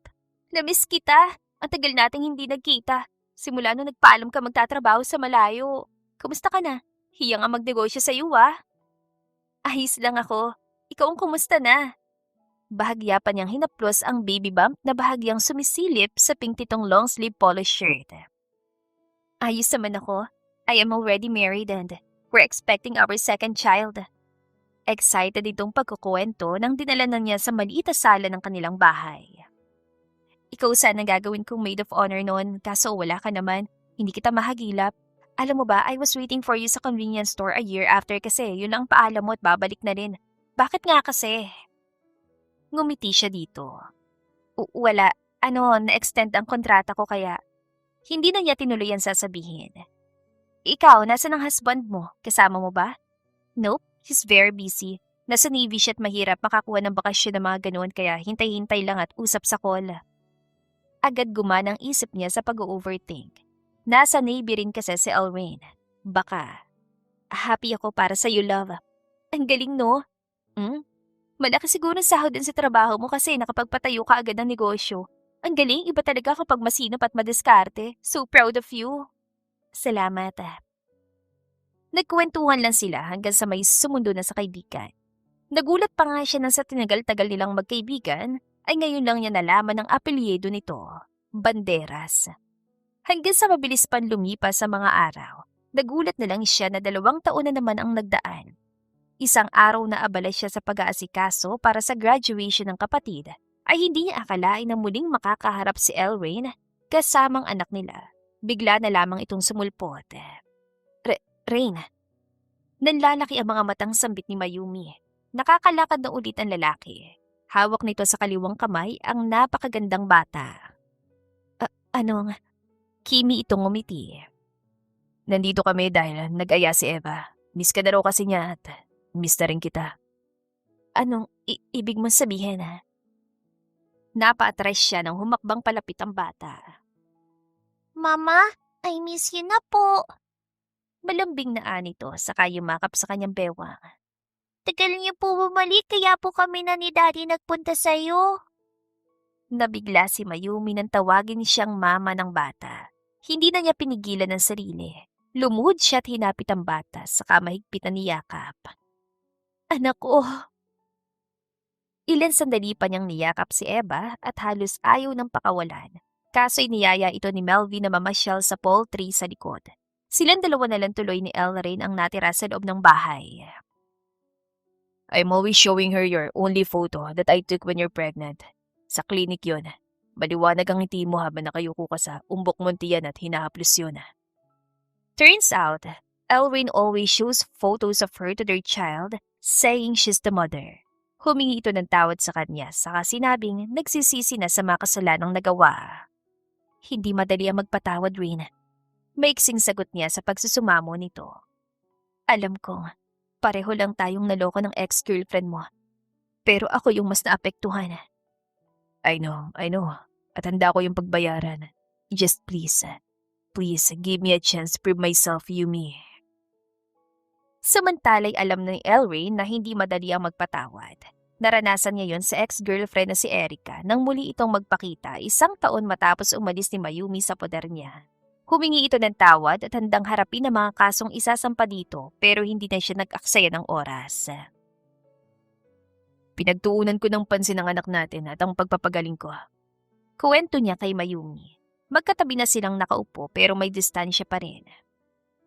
Namiss kita! Ang tagal nating hindi nagkita. Simula nung nagpaalam ka magtatrabaho sa malayo. Kumusta ka na? Hiya nga magnegosyo sa iyo Ayos lang ako. Ikaw ang kumusta na? Bahagya pa niyang hinaplos ang baby bump na bahagyang sumisilip sa pink titong long sleeve polo shirt. Ayos naman ako. I am already married and we're expecting our second child. Excited itong pagkukwento nang dinala na niya sa maliit na sala ng kanilang bahay. Ikaw sana gagawin kong maid of honor noon kaso wala ka naman. Hindi kita mahagilap. Alam mo ba, I was waiting for you sa convenience store a year after kasi yun lang ang paalam mo at babalik na rin. Bakit nga kasi? Ngumiti siya dito. Wala. Na-extend ang kontrata ko kaya hindi na niya tinuloy ang sasabihin. Ikaw, nasa ng husband mo? Kasama mo ba? Nope, he's very busy. Nasa Navy siya at mahirap makakuha ng bakasyon ng mga ganoon kaya hintay-hintay lang at usap sa call. Agad gumana ang isip niya sa pag-overthink. Nasa Navy rin kasi si Elrain. Baka. Happy ako para sa'yo, love. Ang galing, no? Malaki siguro ang sahod din sa trabaho mo kasi nakapagpatayo ka agad ng negosyo. Ang galing, iba talaga kapag masinop at madiskarte. So proud of you. Salamat. Nagkwentuhan lang sila hanggang sa may sumundo na sa kaibigan. Nagulat pa nga siya nang sa tinagal-tagal nilang magkaibigan ay ngayon lang niya nalaman ang apelyido nito, Banderas. Hanggang sa mabilis pan lumipas sa mga araw, nagulat na lang siya na 2 taon na naman ang nagdaan. Isang araw na abala siya sa pag-aasikaso para sa graduation ng kapatid, ay hindi niya akalain na muling makakaharap si Elrain kasamang anak nila. Bigla na lamang itong sumulpot. Rain. Nanlalaki ang mga matang sambit ni Mayumi. Nakakalakad na ulit ang lalaki. Hawak nito sa kaliwang kamay ang napakagandang bata. Anong? Kimi itong ngumiti. Nandito kami dahil nag-aya si Eva. Miss ka na raw kasi niya at miss na rin kita. Anong ibig mong sabihin? Napa-atras siya nang humakbang palapit ang bata. Mama, I miss you na po. Malambing na nito saka yumakap sa kanyang bewang. Tagal niyo po bumalik kaya po kami na ni Daddy nagpunta sa'yo. Nabigla si Mayumi nang tawagin siyang mama ng bata. Hindi na niya pinigilan ang sarili. Lumuhod siya at hinapit ang bata saka mahigpit na niyakap. Anak ko. Ilan sandali pa niyang niyakap si Eva at halos ayaw ng pakawalan. Kaso'y niyaya ito ni Melvin na mamasyal sa poultry sa likod. Silang dalawa na lang tuloy ni Elrain ang natira sa loob ng bahay. I'm always showing her your only photo that I took when you're pregnant. Sa clinic yun. Maliwanag ang ngiti mo habang nakayuko ka sa umbok muntiyan at hinahaplos yun. Turns out, Elrain always shows photos of her to their child, saying she's the mother. Humingi ito ng tawad sa kanya saka sinabing nagsisisi na sa mga kasalanang nagawa. Hindi madali ang magpatawad, Rain. Maiksing sagot niya sa pagsusumamo nito. Alam kong pareho lang tayong naloko ng ex-girlfriend mo. Pero ako yung mas naapektuhan. I know. At handa ko yung pagbayaran. Just please give me a chance to prove myself, Yumi. Samantalay alam ni Elrain na hindi madali ang magpatawad. Naranasan niya yon sa ex-girlfriend na si Erica nang muli itong magpakita 1 taon matapos umalis ni Mayumi sa poder niya. Humingi ito ng tawad at handang harapin ang mga kasong isasampa dito pero hindi na siya nag-aksaya ng oras. Pinagtuunan ko ng pansin ang anak natin at ang pagpapagaling ko. Kuwento niya kay Mayumi. Magkatabi na silang nakaupo pero may distansya pa rin.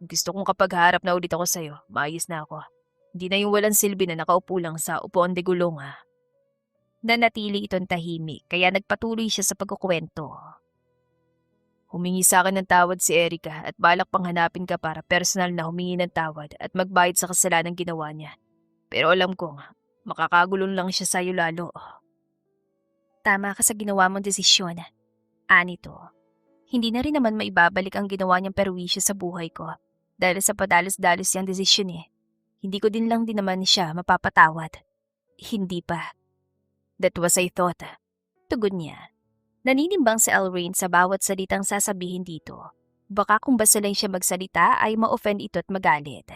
Gusto kong kapag harap na ulit ako sa'yo, maayos na ako. Hindi na yung walang silbi na nakaupo lang sa upuan de gulong ha. Nanatili itong tahimik kaya nagpatuloy siya sa pagkukwento. Humingi sa akin ng tawad si Erica at balak pang hanapin ka para personal na humingi ng tawad at magbayad sa kasalanang ginawa niya. Pero alam kong makakagulong lang siya sa'yo lalo. Tama ka sa ginawa mong desisyon. Anito, hindi na rin naman maibabalik ang ginawa niyang perwisyo sa buhay ko dahil sa padalos-dalos niyang desisyon eh. Hindi ko din naman siya mapapatawad. Hindi pa. That was I thought. Tugon niya. Naninimbang si Elrain sa bawat salitang sasabihin dito. Baka kung basta lang siya magsalita ay ma-offend ito at magalit.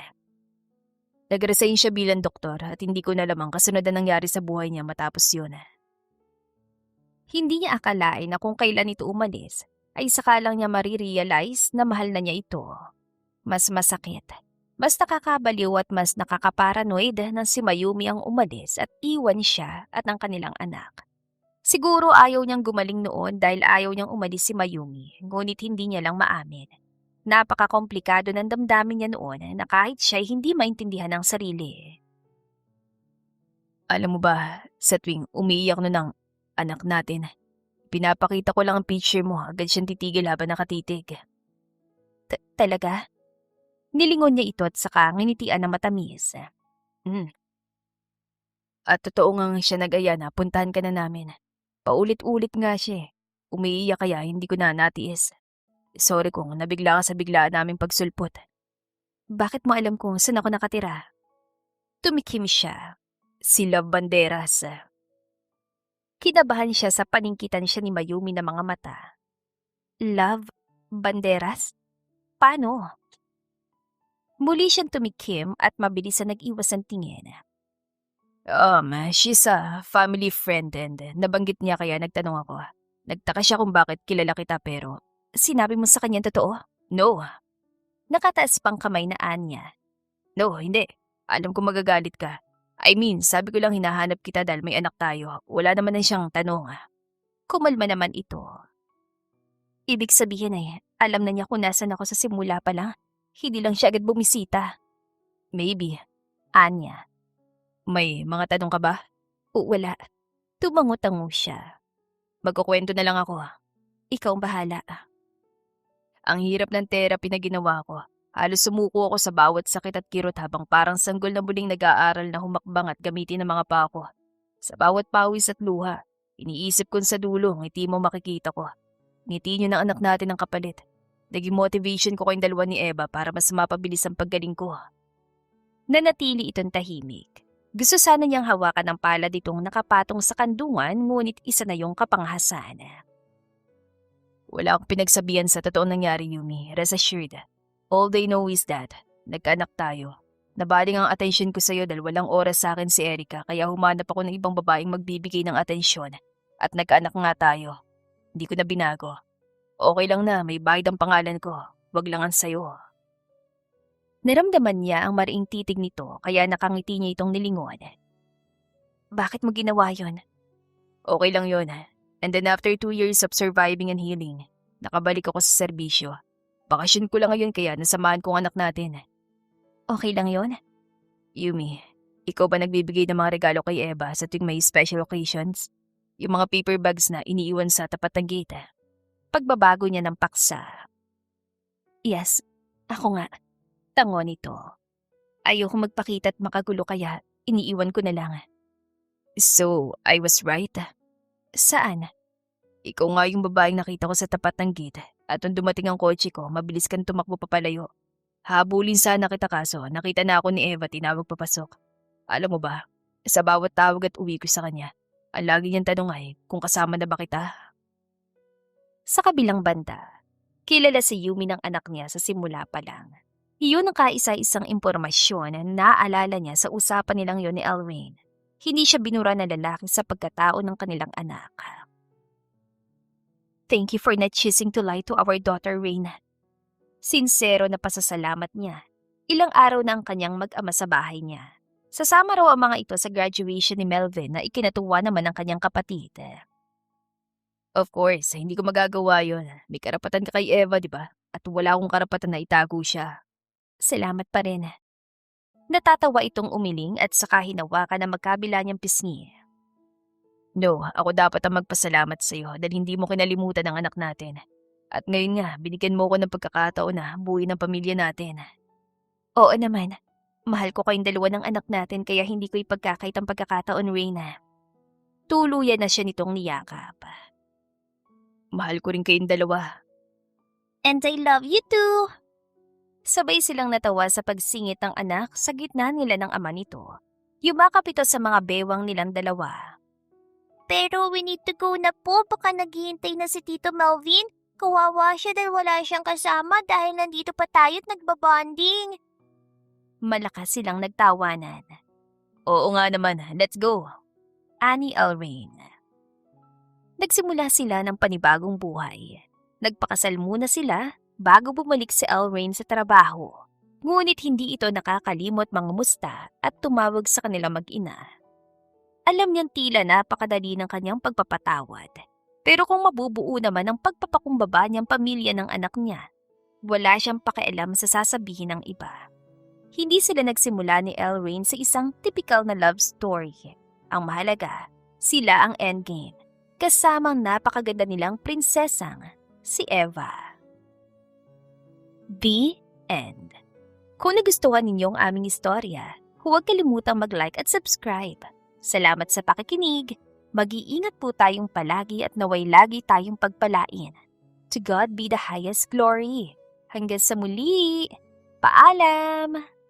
Nag-resign siya bilang doktor at hindi ko na lamang kasunod na nangyari sa buhay niya matapos yun. Hindi niya akalain na kung kailan ito umalis, ay saka lang niya marirealize na mahal na niya ito. Mas masakit, mas nakakabaliw at mas nakakaparanoid nang si Mayumi ang umalis at iwan siya at ang kanilang anak. Siguro ayaw niyang gumaling noon dahil ayaw niyang umalis si Mayumi, ngunit hindi niya lang maamin. Napaka-komplikado ng damdamin niya noon na kahit siya hindi maintindihan ang sarili. Alam mo ba, sa tuwing umiiyak na ng anak natin, pinapakita ko lang ang picture mo, agad siyang titigil habang nakatitig. Talaga? Nilingon niya ito at saka nginitian na matamis. At totoo ngang siya nag-aya na puntahan ka na namin. Paulit-ulit nga siya. Umiiyak kaya hindi ko na natiis. Sorry kung nabigla ka sa biglaan naming pagsulpot. Bakit mo alam kung saan ako nakatira? Tumikim siya. Si Love Banderas. Kinabahan siya sa paningkitan siya ni Mayumi ng mga mata. Love Banderas? Paano? Muli siyang tumikim at mabilis na nag-iwas ang tingin. She's a family friend and nabanggit niya kaya nagtanong ako. Nagtaka siya kung bakit kilala kita pero sinabi mo sa kanya totoo? no. Nakataas pang kamay na Anya. No, hindi. Alam ko magagalit ka. I mean, sabi ko lang hinahanap kita dahil may anak tayo. Wala naman na siyang tanong. Kumalma naman ito. Ibig sabihin ay, alam na niya kung nasan ako sa simula pa lang. Hindi lang siya agad bumisita. Maybe. Anya. May mga tanong ka ba? O wala. Tumango-tango siya. Magkukwento na lang ako. Ikaw ang bahala. Ang hirap ng therapy na ginawa ko. Halos sumuko ako sa bawat sakit at kirot habang parang sanggol na muling nag-aaral na humakbang at gamitin ang mga pako. Sa bawat pawis at luha, iniisip ko sa dulo, ngiti mo makikita ko. Ngiti niyo ng anak natin ang kapalit. Naging motivation ko kayong dalawa ni Eva para mas mapabilis ang paggaling ko. Nanatili itong tahimik. Gusto sana niyang hawakan ng palad itong nakapatong sa kandungan, ngunit isa na yung kapanghasan. Wala akong pinagsabihan sa totoong nangyari, Yumi. Rest assured. All they know is that, nagkaanak tayo. Nabaling ang atensyon ko sa'yo dahil walang oras sa akin si Erica kaya humanap ako ng ibang babaeng magbibigay ng atensyon. At nagkaanak nga tayo. Hindi ko na binago. Okay lang na may bayad ang pangalan ko. Wag lang ang sayo. Naramdaman niya ang mariing titig nito kaya nakangiti niya itong nilingon. Bakit mo ginawa yon? Okay lang yon. And then after 2 years of surviving and healing, nakabalik ako sa serbisyo. Bakasyon ko lang ngayon kaya nasamahan ko ang anak natin. Okay lang yon? Yumi, ikaw ba nagbibigay ng mga regalo kay Eva sa tuwing may special occasions? Yung mga paper bags na iniiwan sa tapat ng gate. Pagbabago niya ng paksa. Yes, ako nga. Tango nito. Ayoko magpakita at makagulo kaya iniiwan ko na lang. So, I was right. Saan? Ikaw nga yung babaeng nakita ko sa tapat ng gate at nung dumating ang kotse ko, mabilis kang tumakbo papalayo. Habulin sana kita kaso, nakita na ako ni Eva tinawag papasok. Alam mo ba, sa bawat tawag at uwi ko sa kanya, ang lagi niyang tanong ay kung kasama na ba kita. Sa kabilang banda, kilala si Yumi ng anak niya sa simula pa lang. Iyon ang kaisa-isang impormasyon na naaalala niya sa usapan nilang yon ni Elrain. Hindi siya binura ng lalaki sa pagkatao ng kanilang anak. Thank you for not choosing to lie to our daughter, Reina. Sinsero na pasasalamat niya. Ilang araw na ang kanyang mag-ama sa bahay niya. Sasama raw ang mga ito sa graduation ni Melvin na ikinatuwa naman ng kanyang kapatid. Of course, hindi ko magagawa yon. May karapatan ka kay Eva, di ba? At wala akong karapatan na itago siya. Salamat pa rin. Natatawa itong umiling at saka hinawakan na magkabila niyang pisngi. No, ako dapat ang magpasalamat sa iyo dahil hindi mo kinalimutan ang anak natin. At ngayon nga, binigyan mo ko ng pagkakataon na buuin ang pamilya natin. Oo naman. Mahal ko kayong dalawa ng anak natin kaya hindi ko ipagkakait ang pagkakataon, Reina. Tuluyan na siya nitong niyakap. Mahal ko rin kayong dalawa. And I love you too! Sabay silang natawa sa pagsingit ng anak sa gitna nila ng ama nito. Yumakap ito sa mga bewang nilang dalawa. Pero we need to go na po, baka naghihintay na si Tito Melvin. Kawawa siya dahil wala siyang kasama dahil nandito pa tayo't nagbabonding. Malakas silang nagtawanan. Oo nga naman, let's go. Ani Elrain. Nagsimula sila ng panibagong buhay. Nagpakasal muna sila bago bumalik si Elrain sa trabaho. Ngunit hindi ito nakakalimot mangamusta at tumawag sa kanilang mag-ina. Alam niyang tila napakadali ng kanyang pagpapatawad. Pero kung mabubuo naman ang pagpapakumbaba niyang pamilya ng anak niya, wala siyang pakialam sa sasabihin ng iba. Hindi sila nagsimula ni Elrain sa isang typical na love story. Ang mahalaga, sila ang endgame, kasamang napakaganda nilang prinsesang, si Eva. The End. Kung nagustuhan ninyo ang aming istorya, huwag kalimutang mag-like at subscribe. Salamat sa pakikinig. Mag-iingat po tayong palagi at naway lagi tayong pagpalain. To God be the highest glory. Hanggang sa muli. Paalam!